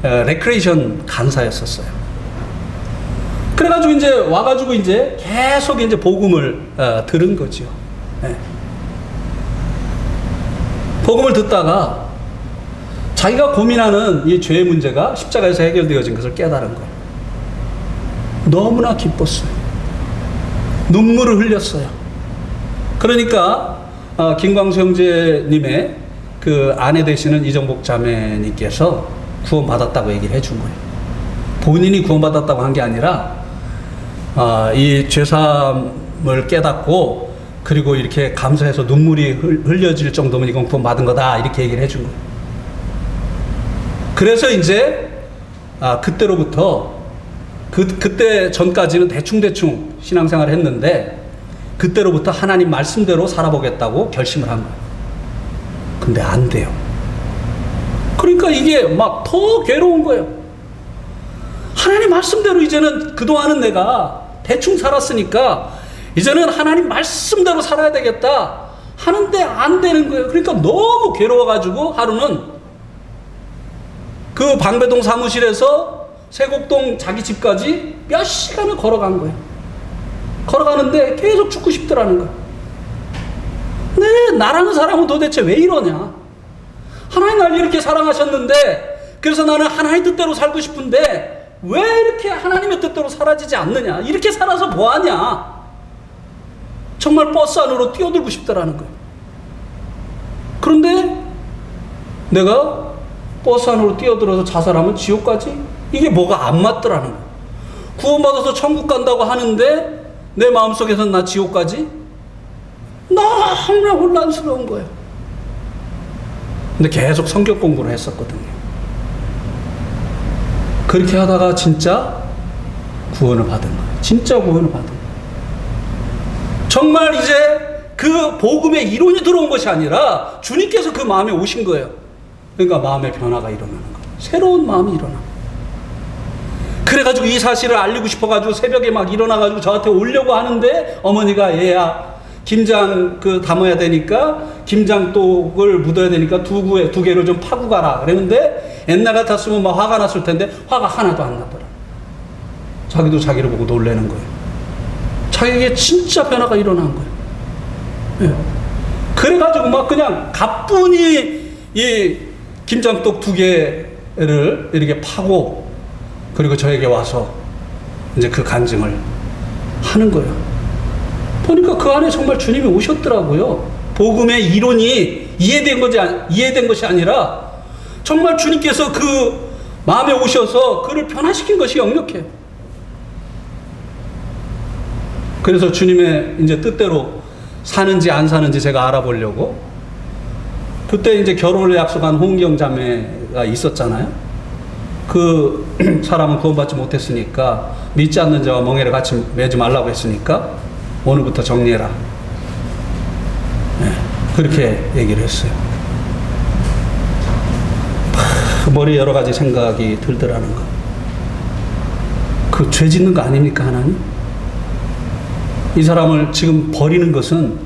레크레이션 간사였었어요. 그래가지고 이제 와가지고 이제 계속 이제 복음을 들은 거죠. 네. 복음을 듣다가 자기가 고민하는 이 죄의 문제가 십자가에서 해결되어진 것을 깨달은 거예요. 너무나 기뻤어요. 눈물을 흘렸어요. 그러니까 김광수 형제님의 그 아내 되시는 이정복 자매님께서 구원받았다고 얘기를 해준 거예요. 본인이 구원받았다고 한 게 아니라 이 죄사함을 깨닫고 그리고 이렇게 감사해서 눈물이 흘려질 정도면 이건 구원받은 거다 이렇게 얘기를 해준 거예요. 그래서 이제 그때로부터 그때 전까지는 대충 신앙생활을 했는데 그때로부터 하나님 말씀대로 살아보겠다고 결심을 한 거예요. 근데 안 돼요. 그러니까 이게 막 더 괴로운 거예요. 하나님 말씀대로 이제는 그동안은 내가 대충 살았으니까 이제는 하나님 말씀대로 살아야 되겠다 하는데 안 되는 거예요. 그러니까 너무 괴로워가지고 하루는 그 방배동 사무실에서 세곡동 자기 집까지 몇 시간을 걸어간 거예요. 걸어가는데 계속 죽고 싶더라는 거예요. 네, 나라는 사람은 도대체 왜 이러냐. 하나님 날 이렇게 사랑하셨는데 그래서 나는 하나님 뜻대로 살고 싶은데 왜 이렇게 하나님의 뜻대로 사라지지 않느냐. 이렇게 살아서 뭐하냐. 정말 버스 안으로 뛰어들고 싶더라는 거예요. 그런데 내가 버스 안으로 뛰어들어서 자살하면 지옥 가지? 이게 뭐가 안 맞더라는 거예요. 구원받아서 천국 간다고 하는데 내 마음속에서는 나 지옥 가지? 너무나 혼란스러운 거예요. 근데 계속 성경 공부를 했었거든요. 그렇게 하다가 진짜 구원을 받은 거예요. 진짜 구원을 받은 거예요. 정말 이제 그 복음의 이론이 들어온 것이 아니라 주님께서 그 마음에 오신 거예요. 그러니까 마음의 변화가 일어나는 거예요. 새로운 마음이 일어나. 그래가지고 이 사실을 알리고 싶어가지고 새벽에 막 일어나가지고 저한테 오려고 하는데 어머니가 얘야 김장 담아야 되니까 김장독을 묻어야 되니까 두 개를 좀 파고 가라 그랬는데 옛날 같았으면 막 화가 났을 텐데 화가 하나도 안 나더라. 자기도 자기를 보고 놀라는 거예요. 자기에게 진짜 변화가 일어난 거예요. 네. 그래가지고 막 그냥 가뿐히 이 김장독 2개를 이렇게 파고 그리고 저에게 와서 이제 그 간증을 하는 거예요. 보니까 그 안에 정말 주님이 오셨더라고요. 복음의 이론이 이해된 것이 아니라 정말 주님께서 그 마음에 오셔서 그를 변화시킨 것이 역력해요. 그래서 주님의 이제 뜻대로 사는지 안 사는지 제가 알아보려고 그때 이제 결혼을 약속한 홍경 자매가 있었잖아요. 그 사람은 구원받지 못했으니까 믿지 않는 자와 멍에를 같이 매지 말라고 했으니까 오늘부터 정리해라. 네, 그렇게 얘기를 했어요. 머리에 여러 가지 생각이 들더라는 거. 그 죄 짓는 거 아닙니까, 하나님? 이 사람을 지금 버리는 것은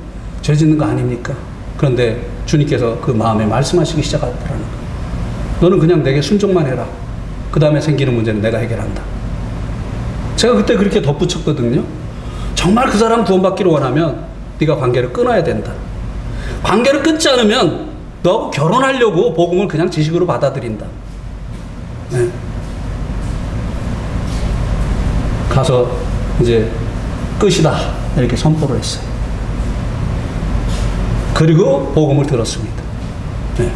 죄 짓는 거 아닙니까? 그런데 주님께서 그 마음에 말씀하시기 시작하더라는 거예요. 너는 그냥 내게 순종만 해라. 그 다음에 생기는 문제는 내가 해결한다. 제가 그때 그렇게 덧붙였거든요. 정말 그 사람 구원받기를 원하면 네가 관계를 끊어야 된다. 관계를 끊지 않으면 너하고 결혼하려고 복음을 그냥 지식으로 받아들인다. 네. 가서 이제 끝이다 이렇게 선포를 했어요. 그리고 복음을 들었습니다. 네.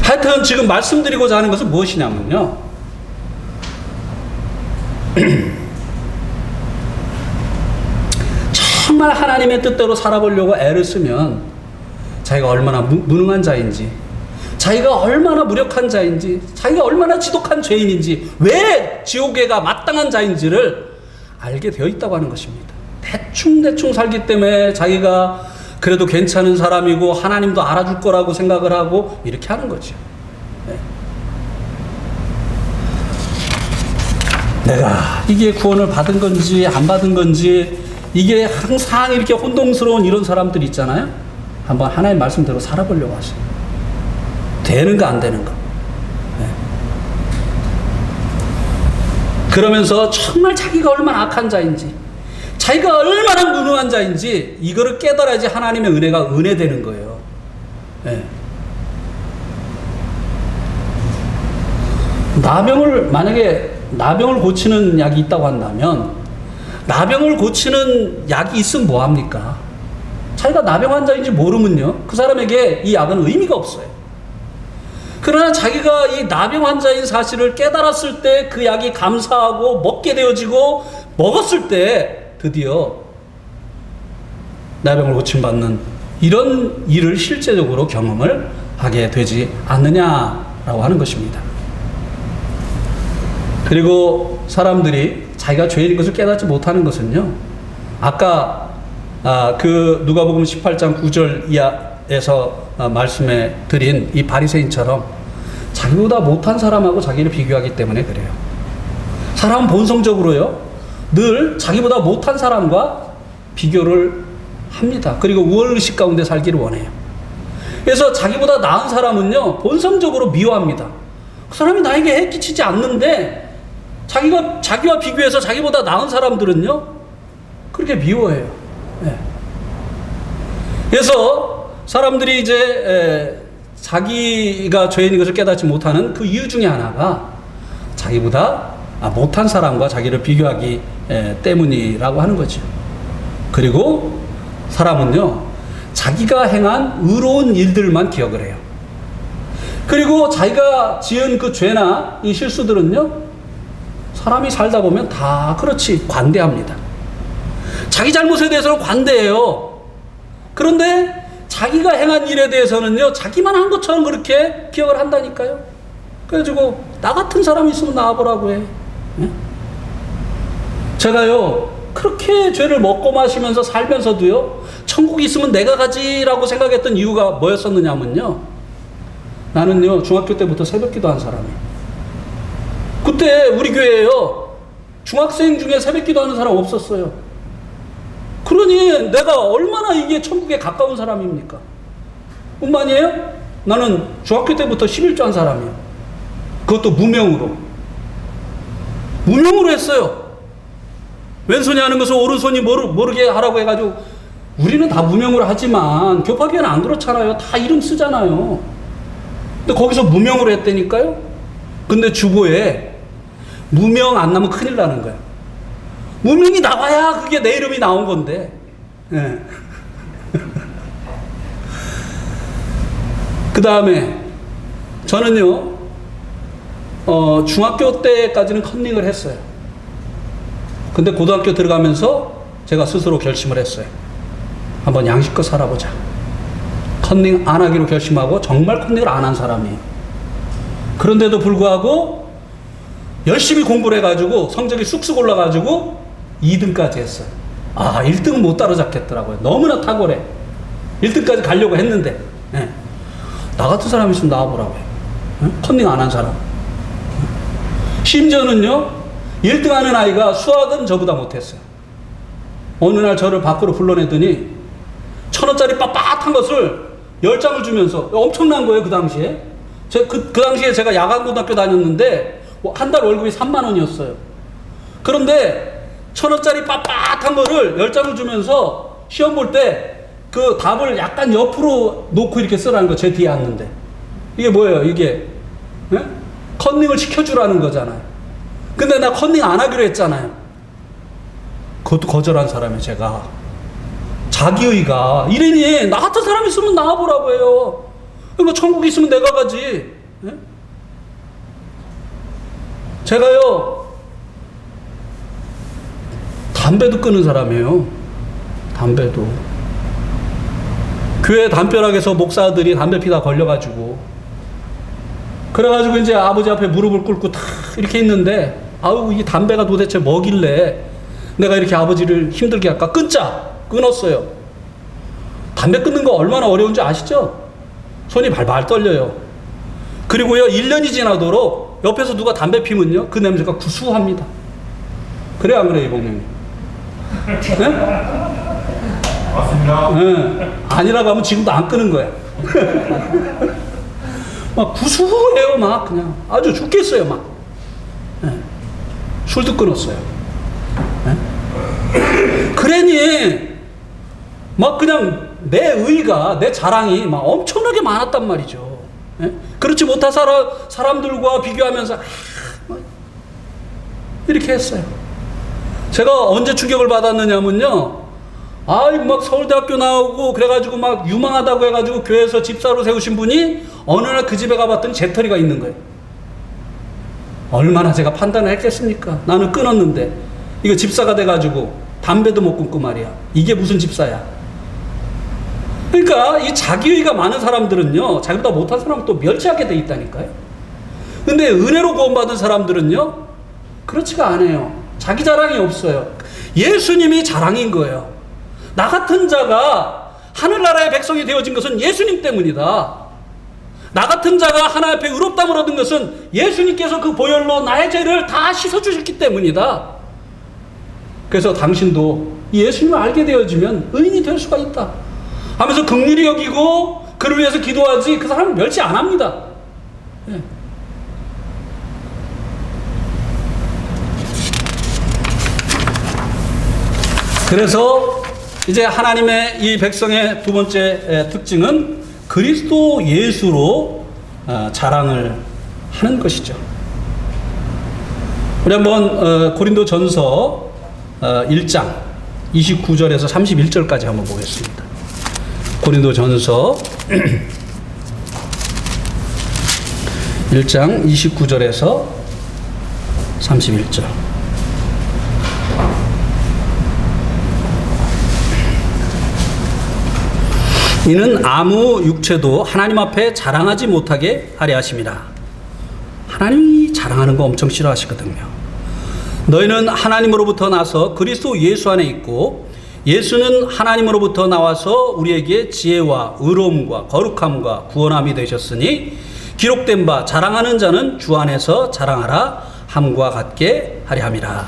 하여튼 지금 말씀드리고자 하는 것은 무엇이냐면요. 정말 하나님의 뜻대로 살아보려고 애를 쓰면 자기가 얼마나 무능한 자인지, 자기가 얼마나 무력한 자인지, 자기가 얼마나 지독한 죄인인지, 왜 지옥에가 마땅한 자인지를 알게 되어 있다고 하는 것입니다. 대충 살기 때문에 자기가 그래도 괜찮은 사람이고 하나님도 알아줄 거라고 생각을 하고 이렇게 하는 거죠. 네. 내가 이게 구원을 받은 건지 안 받은 건지 이게 항상 이렇게 혼동스러운 이런 사람들 있잖아요. 한번 하나님 말씀대로 살아보려고 하세요. 되는가 안 되는가. 네. 그러면서 정말 자기가 얼마나 악한 자인지, 자기가 얼마나 무능한 자인지 이거를 깨달아야지 하나님의 은혜가 은혜되는 거예요. 네. 만약에 나병을 고치는 약이 있다고 한다면 나병을 고치는 약이 있으면 뭐합니까? 자기가 나병 환자인지 모르면요, 그 사람에게 이 약은 의미가 없어요. 그러나 자기가 이 나병 환자인 사실을 깨달았을 때 그 약이 감사하고 먹게 되어지고 먹었을 때 드디어 나병을 고침받는 이런 일을 실제적으로 경험을 하게 되지 않느냐라고 하는 것입니다. 그리고 사람들이 자기가 죄인인 것을 깨닫지 못하는 것은요, 아까 그 누가복음 18장 9절 이하에서 말씀해 드린 이 바리새인처럼 자기보다 못한 사람하고 자기를 비교하기 때문에 그래요. 사람은 본성적으로요, 늘 자기보다 못한 사람과 비교를 합니다. 그리고 우월의식 가운데 살기를 원해요. 그래서 자기보다 나은 사람은요, 본성적으로 미워합니다. 그 사람이 나에게 해 끼치지 않는데 자기와 비교해서 자기보다 나은 사람들은요, 그렇게 미워해요. 네. 그래서 사람들이 이제 자기가 죄인인 것을 깨닫지 못하는 그 이유 중에 하나가 자기보다 못한 사람과 자기를 비교하기 때문이라고 하는 거죠. 그리고 사람은요, 자기가 행한 의로운 일들만 기억을 해요. 그리고 자기가 지은 그 죄나 이 실수들은요, 사람이 살다 보면 다 그렇지 관대합니다. 자기 잘못에 대해서는 관대해요. 그런데 자기가 행한 일에 대해서는요, 자기만 한 것처럼 그렇게 기억을 한다니까요. 그래가지고 나 같은 사람이 있으면 나와보라고 해. 네? 제가요, 그렇게 죄를 먹고 마시면서 살면서도요, 천국이 있으면 내가 가지라고 생각했던 이유가 뭐였었느냐면요, 나는요, 중학교 때부터 새벽기도 한 사람이에요. 그때 우리 교회에요, 중학생 중에 새벽기도 하는 사람 없었어요. 그러니 내가 얼마나 이게 천국에 가까운 사람입니까? 뿐만이에요, 나는 중학교 때부터 11조 한 사람이에요. 그것도 무명으로 했어요. 왼손이 하는 것을 오른손이 모르게 하라고 해가지고, 우리는 다 무명으로 하지만 교파교회는 안 그렇잖아요. 다 이름 쓰잖아요. 근데 거기서 무명으로 했다니까요. 근데 주보에 무명 안 나면 큰일 나는 거야. 무명이 나와야 그게 내 이름이 나온 건데. 네. 그 다음에 저는요, 중학교 때까지는 컨닝을 했어요. 근데 고등학교 들어가면서 제가 스스로 결심을 했어요. 한번 양식껏 살아보자. 컨닝 안 하기로 결심하고 정말 컨닝을 안 한 사람이에요. 그런데도 불구하고 열심히 공부를 해가지고 성적이 쑥쑥 올라가지고 2등까지 했어요. 1등은 못 따라잡겠더라고요. 너무나 탁월해. 1등까지 가려고 했는데, 네. 나 같은 사람이 있으면 나와보라고 해요. 네? 컨닝 안 한 사람. 심지어는요, 1등 하는 아이가 수학은 저보다 못했어요. 어느 날 저를 밖으로 불러내더니 1,000원짜리 빳빳한 것을 10장을 주면서, 엄청난 거예요, 그 당시에. 그 당시에 제가 야간고등학교 다녔는데 한 달 월급이 3만 원이었어요. 그런데 1,000원짜리 빳빳한 거를 10장을 주면서 시험 볼 때 그 답을 약간 옆으로 놓고 이렇게 쓰라는 거, 제 뒤에 앉는데. 이게 뭐예요, 이게? 네? 컨닝을 시켜주라는 거잖아요. 근데 나 컨닝 안 하기로 했잖아요. 그것도 거절한 사람이 제가. 자기의가. 이러니 나 같은 사람 있으면 나와보라고 해요. 그러니까 천국 있으면 내가 가지. 네? 제가요, 담배도 끊은 사람이에요. 담배도. 교회 담벼락에서 목사들이 담배 피다 걸려가지고, 그래가지고 이제 아버지 앞에 무릎을 꿇고 탁 이렇게 있는데, 아우, 이 담배가 도대체 뭐길래 내가 이렇게 아버지를 힘들게 할까? 끊자! 끊었어요. 담배 끊는 거 얼마나 어려운지 아시죠? 손이 발발 떨려요. 그리고요, 1년이 지나도록 옆에서 누가 담배 피면요, 그 냄새가 구수합니다. 그래, 안 그래요, 이봉님? 네? 맞습니다. 네. 아니라고 하면 지금도 안 끄는 거야. 막 구수해요, 막 그냥 아주 죽겠어요, 막. 네. 술도 끊었어요. 네? 그러니 막 그냥 내 의가, 내 자랑이 막 엄청나게 많았단 말이죠. 네? 그렇지 못한 사람들과 비교하면서 이렇게 했어요. 제가 언제 충격을 받았느냐면요, 막 서울대학교 나오고 그래가지고 막 유망하다고 해가지고 교회에서 집사로 세우신 분이 어느 날 그 집에 가봤더니 재떨이가 있는 거예요. 얼마나 제가 판단을 했겠습니까? 나는 끊었는데 이거 집사가 돼가지고 담배도 못 끊고 말이야. 이게 무슨 집사야? 그러니까 이 자기의가 많은 사람들은요, 자기보다 못한 사람을 또 멸치하게 돼 있다니까요. 근데 은혜로 구원받은 사람들은요, 그렇지가 않아요. 자기 자랑이 없어요. 예수님이 자랑인 거예요. 나 같은 자가 하늘나라의 백성이 되어진 것은 예수님 때문이다. 나 같은 자가 하나님 앞에 의롭다함을 얻은 것은 예수님께서 그 보혈로 나의 죄를 다 씻어주셨기 때문이다. 그래서 당신도 예수님을 알게 되어지면 의인이 될 수가 있다 하면서 긍휼히 여기고 그를 위해서 기도하지, 그 사람은 멸치 안 합니다. 네. 그래서 이제 하나님의 이 백성의 두 번째 특징은 그리스도 예수로 자랑을 하는 것이죠. 우리 한번 고린도전서 1장 29절에서 31절까지 한번 보겠습니다. 고린도전서 1장 29절에서 31절. 이는 아무 육체도 하나님 앞에 자랑하지 못하게 하려 하심이라. 하나님이 자랑하는 거 엄청 싫어하시거든요. 너희는 하나님으로부터 나서 그리스도 예수 안에 있고, 예수는 하나님으로부터 나와서 우리에게 지혜와 의로움과 거룩함과 구원함이 되셨으니 기록된 바 자랑하는 자는 주 안에서 자랑하라 함과 같게 하려 함이라.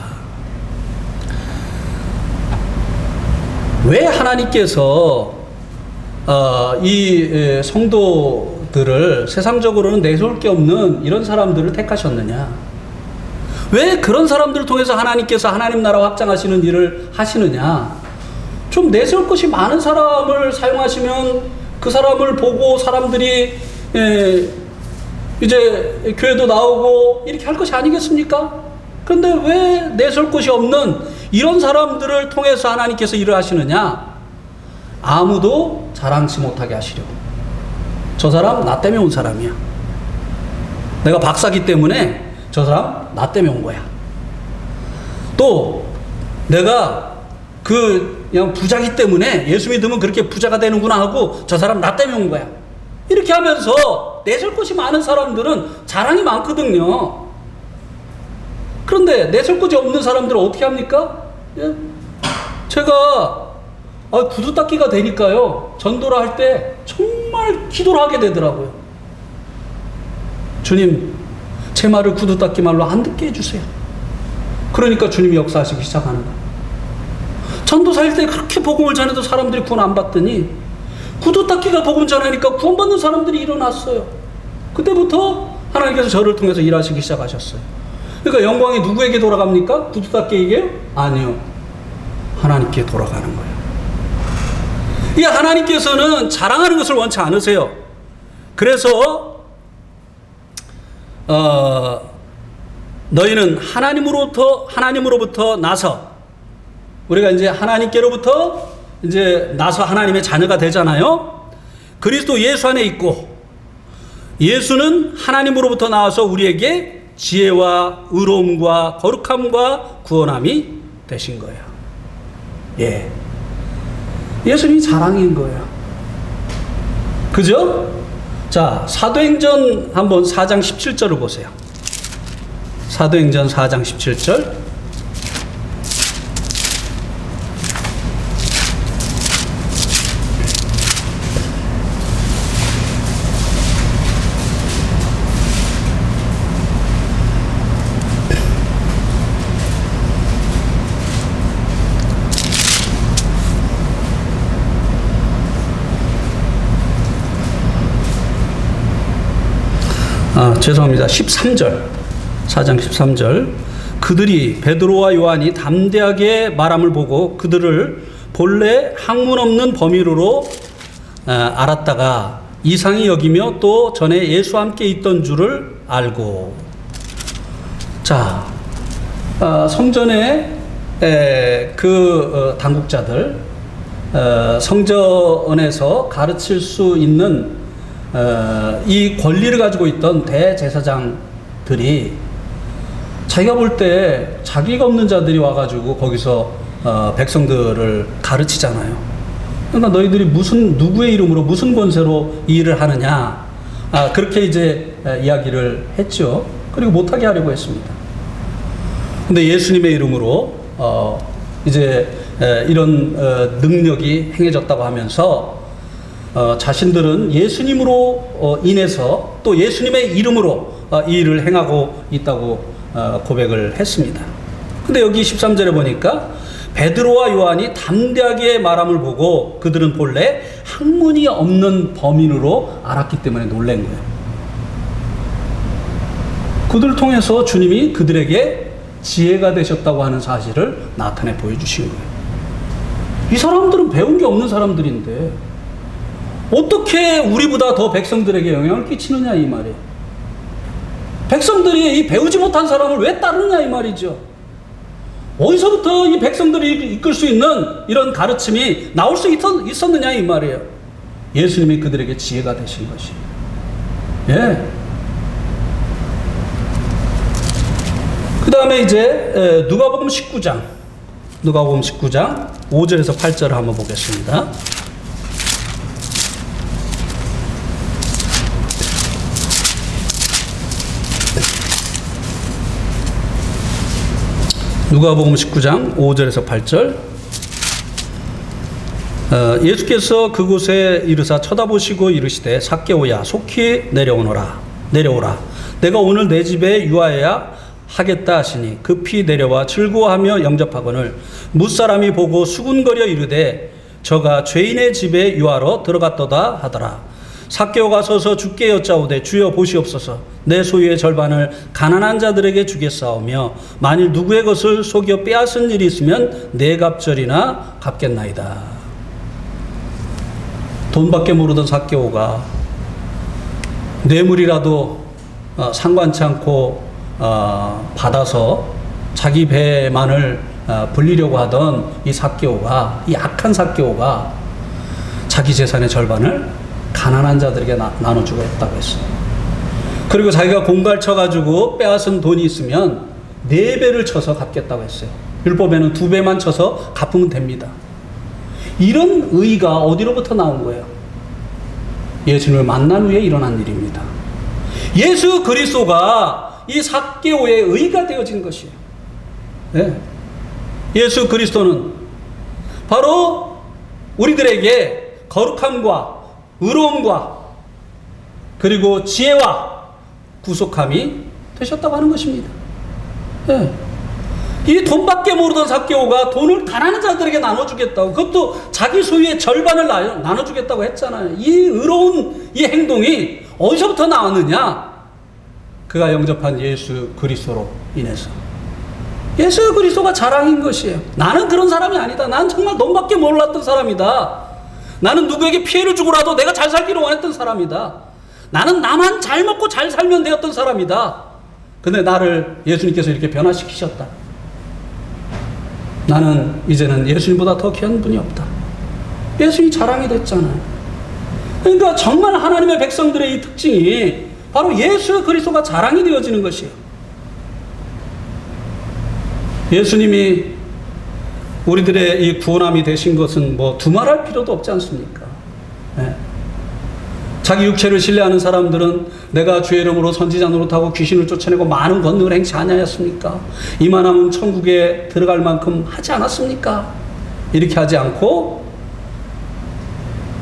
왜 하나님께서 이 성도들을 세상적으로는 내세울 게 없는 이런 사람들을 택하셨느냐? 왜 그런 사람들을 통해서 하나님께서 하나님 나라 확장하시는 일을 하시느냐? 좀 내세울 것이 많은 사람을 사용하시면 그 사람을 보고 사람들이 이제 교회도 나오고 이렇게 할 것이 아니겠습니까? 그런데 왜 내세울 것이 없는 이런 사람들을 통해서 하나님께서 일을 하시느냐? 아무도 자랑치 못하게 하시려고. 저 사람 나 때문에 온 사람이야. 내가 박사기 때문에 저 사람 나 때문에 온 거야. 또 내가 그냥 부자기 때문에 예수 믿으면 그렇게 부자가 되는구나 하고 저 사람 나 때문에 온 거야. 이렇게 하면서 내세울 것이 많은 사람들은 자랑이 많거든요. 그런데 내세울 것이 없는 사람들은 어떻게 합니까? 제가 구두 닦기가 되니까요, 전도를 할 때 정말 기도를 하게 되더라고요. 주님, 제 말을 구두 닦기 말로 안 듣게 해주세요. 그러니까 주님이 역사하시기 시작하는 거예요. 전도사일 때 그렇게 복음을 전해도 사람들이 구원 안 받더니 구두 닦기가 복음 전하니까 구원받는 사람들이 일어났어요. 그때부터 하나님께서 저를 통해서 일하시기 시작하셨어요. 그러니까 영광이 누구에게 돌아갑니까? 구두 닦기에게요? 아니요. 하나님께 돌아가는 거예요. 이 하나님께서는 자랑하는 것을 원치 않으세요. 그래서 너희는 하나님으로부터 나서, 우리가 이제 하나님께로부터 이제 나서 하나님의 자녀가 되잖아요. 그리스도 예수 안에 있고, 예수는 하나님으로부터 나와서 우리에게 지혜와 의로움과 거룩함과 구원함이 되신 거예요. 예. 예수님이 자랑인 거예요. 그죠? 자, 사도행전 한번 4장 17절을 보세요. 사도행전 4장 17절. 죄송합니다. 13절. 4장 13절. 그들이 베드로와 요한이 담대하게 말함을 보고 그들을 본래 학문 없는 범인으로 알았다가 이상히 여기며 또 전에 예수와 함께 있던 줄을 알고. 자, 성전에 당국자들, 성전에서 가르칠 수 있는 이 권리를 가지고 있던 대제사장들이 자기가 볼 때 자기가 없는 자들이 와가지고 거기서 백성들을 가르치잖아요. 그러니까 너희들이 누구의 이름으로 무슨 권세로 이 일을 하느냐, 그렇게 이제 이야기를 했죠. 그리고 못하게 하려고 했습니다. 근데 예수님의 이름으로 이제 이런 능력이 행해졌다고 하면서 자신들은 예수님으로 인해서 또 예수님의 이름으로 이 일을 행하고 있다고 고백을 했습니다. 근데 여기 13절에 보니까 베드로와 요한이 담대하게 말함을 보고 그들은 본래 학문이 없는 범인으로 알았기 때문에 놀란 거예요. 그들을 통해서 주님이 그들에게 지혜가 되셨다고 하는 사실을 나타내 보여주신 거예요. 이 사람들은 배운 게 없는 사람들인데 어떻게 우리보다 더 백성들에게 영향을 끼치느냐 이 말이에요. 백성들이 이 배우지 못한 사람을 왜 따르느냐 이 말이죠. 어디서부터 이 백성들이 이끌 수 있는 이런 가르침이 나올 수 있었느냐 이 말이에요. 예수님이 그들에게 지혜가 되신 것이. 예. 그 다음에 이제 누가복음 19장 5절에서 8절을 한번 보겠습니다. 누가복음 19장 5절에서 8절. 예수께서 그곳에 이르사 쳐다보시고 이르시되 삭개오야 속히 내려오라. 내가 오늘 내 집에 유하여야 하겠다 하시니 급히 내려와 즐거워하며 영접하거늘 무사람이 보고 수군거려 이르되 저가 죄인의 집에 유하러 들어갔도다 하더라. 삭개오가 서서 주께 여짜오되 주여 보시옵소서 내 소유의 절반을 가난한 자들에게 주겠사오며 만일 누구의 것을 속여 빼앗은 일이 있으면 네 갑절이나 갚겠나이다. 돈밖에 모르던 삭개오가 뇌물이라도 상관치 않고 받아서 자기 배만을 불리려고 하던 이 삭개오가, 이 악한 삭개오가 자기 재산의 절반을 가난한 자들에게 나눠주고 했다고 했어요. 그리고 자기가 공갈 쳐가지고 빼앗은 돈이 있으면 4배를 쳐서 갚겠다고 했어요. 율법에는 2배만 쳐서 갚으면 됩니다. 이런 의의가 어디로부터 나온 거예요? 예수님을 만난 후에 일어난 일입니다. 예수 그리스도가 이 삭개오의 의의가 되어진 것이에요. 네. 예수 그리스도는 바로 우리들에게 거룩함과 의로움과 그리고 지혜와 구속함이 되셨다고 하는 것입니다. 네. 이 돈밖에 모르던 삭개오가 돈을 가난한 자들에게 나눠주겠다고, 그것도 자기 소유의 절반을 나눠주겠다고 했잖아요. 이 의로운 이 행동이 어디서부터 나왔느냐? 그가 영접한 예수 그리스도로 인해서. 예수 그리스도가 자랑인 것이에요. 나는 그런 사람이 아니다. 나는 정말 돈밖에 몰랐던 사람이다. 나는 누구에게 피해를 주고라도 내가 잘 살기를 원했던 사람이다. 나는 나만 잘 먹고 잘 살면 되었던 사람이다. 근데 나를 예수님께서 이렇게 변화시키셨다. 나는 이제는 예수님보다 더 귀한 분이 없다. 예수님이 자랑이 됐잖아요. 그러니까 정말 하나님의 백성들의 이 특징이 바로 예수 그리스도가 자랑이 되어지는 것이에요. 예수님이 우리들의 이 구원함이 되신 것은 뭐 두말할 필요도 없지 않습니까? 네. 자기 육체를 신뢰하는 사람들은 내가 주의 이름으로 선지자 노릇하고 귀신을 쫓아내고 많은 권능을 행치 아니하였습니까? 이만하면 천국에 들어갈 만큼 하지 않았습니까? 이렇게 하지 않고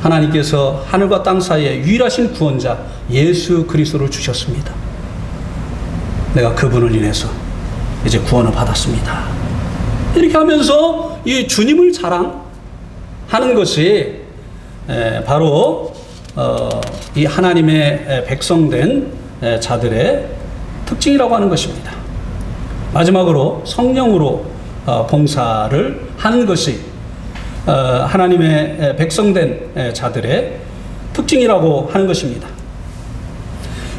하나님께서 하늘과 땅 사이에 유일하신 구원자 예수 그리스도를 주셨습니다. 내가 그분을 인해서 이제 구원을 받았습니다. 이렇게 하면서 이 주님을 자랑하는 것이 바로 이 하나님의 백성된 자들의 특징이라고 하는 것입니다. 마지막으로 성령으로 봉사를 하는 것이 하나님의 백성된 자들의 특징이라고 하는 것입니다.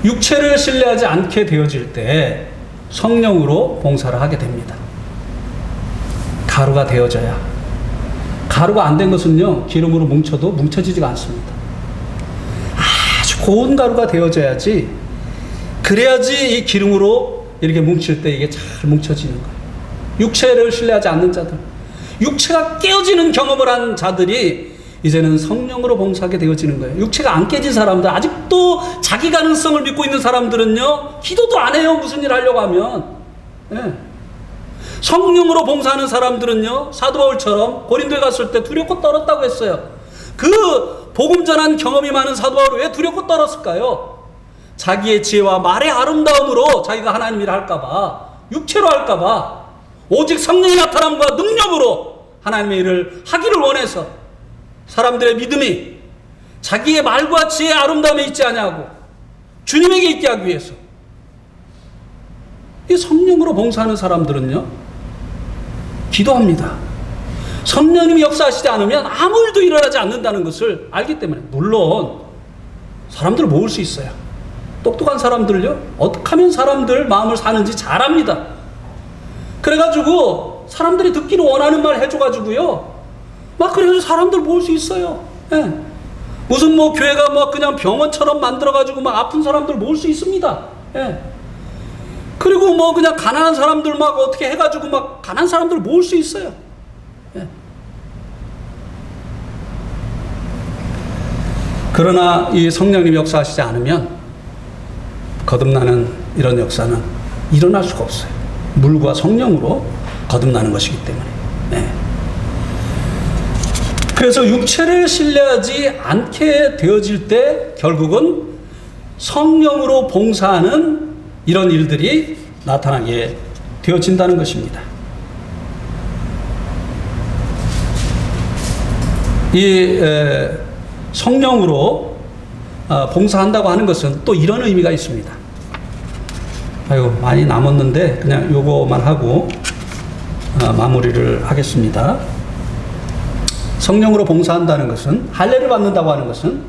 육체를 신뢰하지 않게 되어질 때 성령으로 봉사를 하게 됩니다. 가루가 되어져야. 가루가 안 된 것은요, 기름으로 뭉쳐도 뭉쳐지지가 않습니다. 아주 고운 가루가 되어져야지, 그래야지 이 기름으로 이렇게 뭉칠 때 이게 잘 뭉쳐지는 거예요. 육체를 신뢰하지 않는 자들, 육체가 깨어지는 경험을 한 자들이 이제는 성령으로 봉사하게 되어지는 거예요. 육체가 안 깨진 사람들, 아직도 자기 가능성을 믿고 있는 사람들은요, 기도도 안 해요. 무슨 일 하려고 하면. 네. 성령으로 봉사하는 사람들은요, 사도 바울처럼 고린도에 갔을 때 두렵고 떨었다고 했어요. 그 복음 전한 경험이 많은 사도 바울은 왜 두렵고 떨었을까요? 자기의 지혜와 말의 아름다움으로 자기가 하나님 일을 할까봐, 육체로 할까봐, 오직 성령의 나타남과 능력으로 하나님의 일을 하기를 원해서 사람들의 믿음이 자기의 말과 지혜의 아름다움에 있지 아니하고 주님에게 있게 하기 위해서. 이 성령으로 봉사하는 사람들은요, 기도합니다. 성령님이 역사하시지 않으면 아무 일도 일어나지 않는다는 것을 알기 때문에. 물론 사람들을 모을 수 있어요. 똑똑한 사람들을요, 어떻게 하면 사람들 마음을 사는지 잘 압니다. 그래가지고 사람들이 듣기를 원하는 말 해줘가지고요, 막 그래서 사람들 모을 수 있어요. 예. 무슨 뭐 교회가 뭐 그냥 병원처럼 만들어가지고 막 아픈 사람들 모을 수 있습니다. 예. 그리고 뭐 그냥 가난한 사람들 막 어떻게 해가지고 막 가난한 사람들 모을 수 있어요. 예. 그러나 이 성령님 역사하시지 않으면 거듭나는 이런 역사는 일어날 수가 없어요. 물과 성령으로 거듭나는 것이기 때문에. 네. 그래서 육체를 신뢰하지 않게 되어질 때 결국은 성령으로 봉사하는 이런 일들이 나타나게 되어진다는 것입니다. 이 성령으로 봉사한다고 하는 것은 또 이런 의미가 있습니다. 아이고, 많이 남았는데 그냥 요거만 하고 마무리를 하겠습니다. 성령으로 봉사한다는 것은, 할례를 받는다고 하는 것은,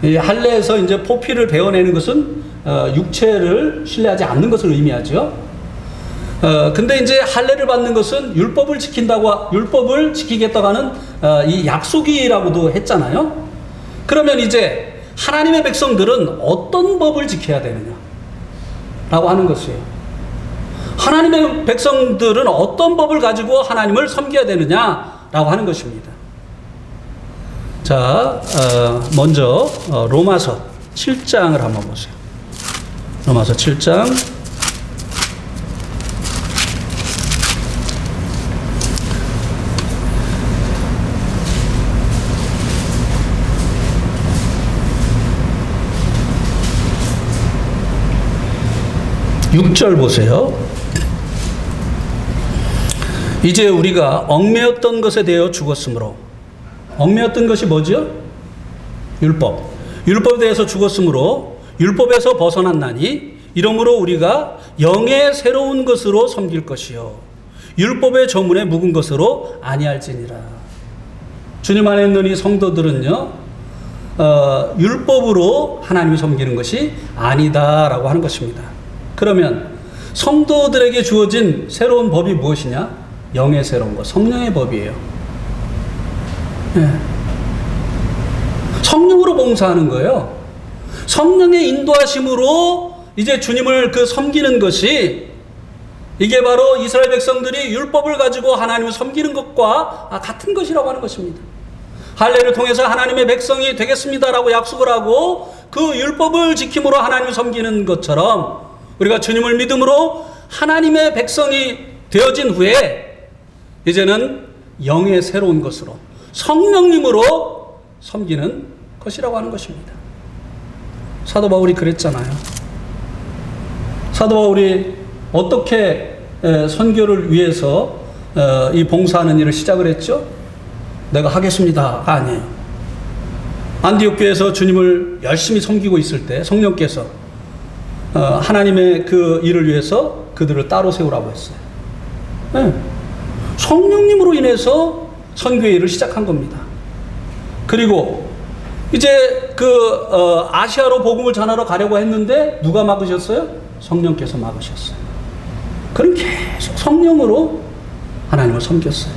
이 할례에서 이제 포피를 베어내는 것은 육체를 신뢰하지 않는 것을 의미하죠. 근데 이제 할례를 받는 것은 율법을 지키겠다고 하는 이 약속이라고도 했잖아요. 그러면 이제 하나님의 백성들은 어떤 법을 지켜야 되느냐 라고 하는 것이에요. 하나님의 백성들은 어떤 법을 가지고 하나님을 섬겨야 되느냐 라고 하는 것입니다. 자, 먼저 로마서 7장을 한번 보세요. 로마서 7장 6절 보세요. 이제 우리가 얽매였던 것에 대하여 죽었으므로, 얽매였던 것이 뭐죠? 율법. 율법에 대해서 죽었으므로 율법에서 벗어났나니 이러므로 우리가 영의 새로운 것으로 섬길 것이요 율법의 조문에 묵은 것으로 아니할지니라. 주님 안에 있는 이 성도들은요, 율법으로 하나님을 섬기는 것이 아니다라고 하는 것입니다. 그러면 성도들에게 주어진 새로운 법이 무엇이냐? 영의 새로운 것, 성령의 법이에요. 네. 성령으로 봉사하는 거예요. 성령의 인도하심으로 이제 주님을 섬기는 것이, 이게 바로 이스라엘 백성들이 율법을 가지고 하나님을 섬기는 것과 같은 것이라고 하는 것입니다. 할례를 통해서 하나님의 백성이 되겠습니다라고 약속을 하고 그 율법을 지킴으로 하나님을 섬기는 것처럼 우리가 주님을 믿음으로 하나님의 백성이 되어진 후에 이제는 영의 새로운 것으로 성령님으로 섬기는 것이라고 하는 것입니다. 사도 바울이 그랬잖아요. 사도 바울이 어떻게 선교를 위해서 이 봉사하는 일을 시작을 했죠? 내가 하겠습니다가 아니에요. 안디옥 교회에서 주님을 열심히 섬기고 있을 때 성령께서 하나님의 그 일을 위해서 그들을 따로 세우라고 했어요. 네. 성령님으로 인해서 선교의 일을 시작한 겁니다. 그리고 이제 아시아로 복음을 전하러 가려고 했는데 누가 막으셨어요? 성령께서 막으셨어요. 그럼 계속 성령으로 하나님을 섬겼어요.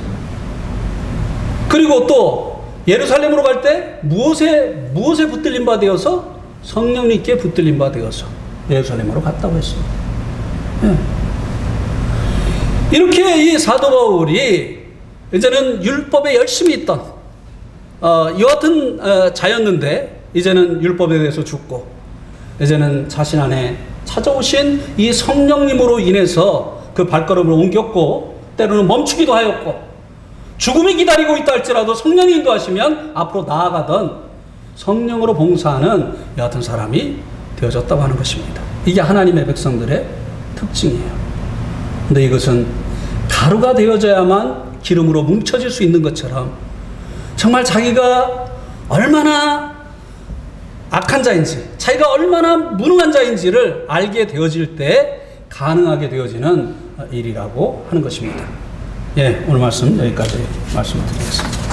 그리고 또 예루살렘으로 갈 때 무엇에 붙들림 바 되어서? 성령님께 붙들림 바 되어서 예루살렘으로 갔다고 했습니다. 네. 이렇게 이 사도 바울이 이제는 율법에 열심히 있던 이와 같은 자였는데 이제는 율법에 대해서 죽고 이제는 자신 안에 찾아오신 이 성령님으로 인해서 그 발걸음을 옮겼고 때로는 멈추기도 하였고 죽음이 기다리고 있다 할지라도 성령이 인도하시면 앞으로 나아가던 성령으로 봉사하는 이 같은 사람이 되어졌다고 하는 것입니다. 이게 하나님의 백성들의 특징이에요. 근데 이것은 가루가 되어져야만 기름으로 뭉쳐질 수 있는 것처럼 정말 자기가 얼마나 악한 자인지, 자기가 얼마나 무능한 자인지를 알게 되어질 때 가능하게 되어지는 일이라고 하는 것입니다. 예, 오늘 말씀 여기까지 말씀을 드리겠습니다.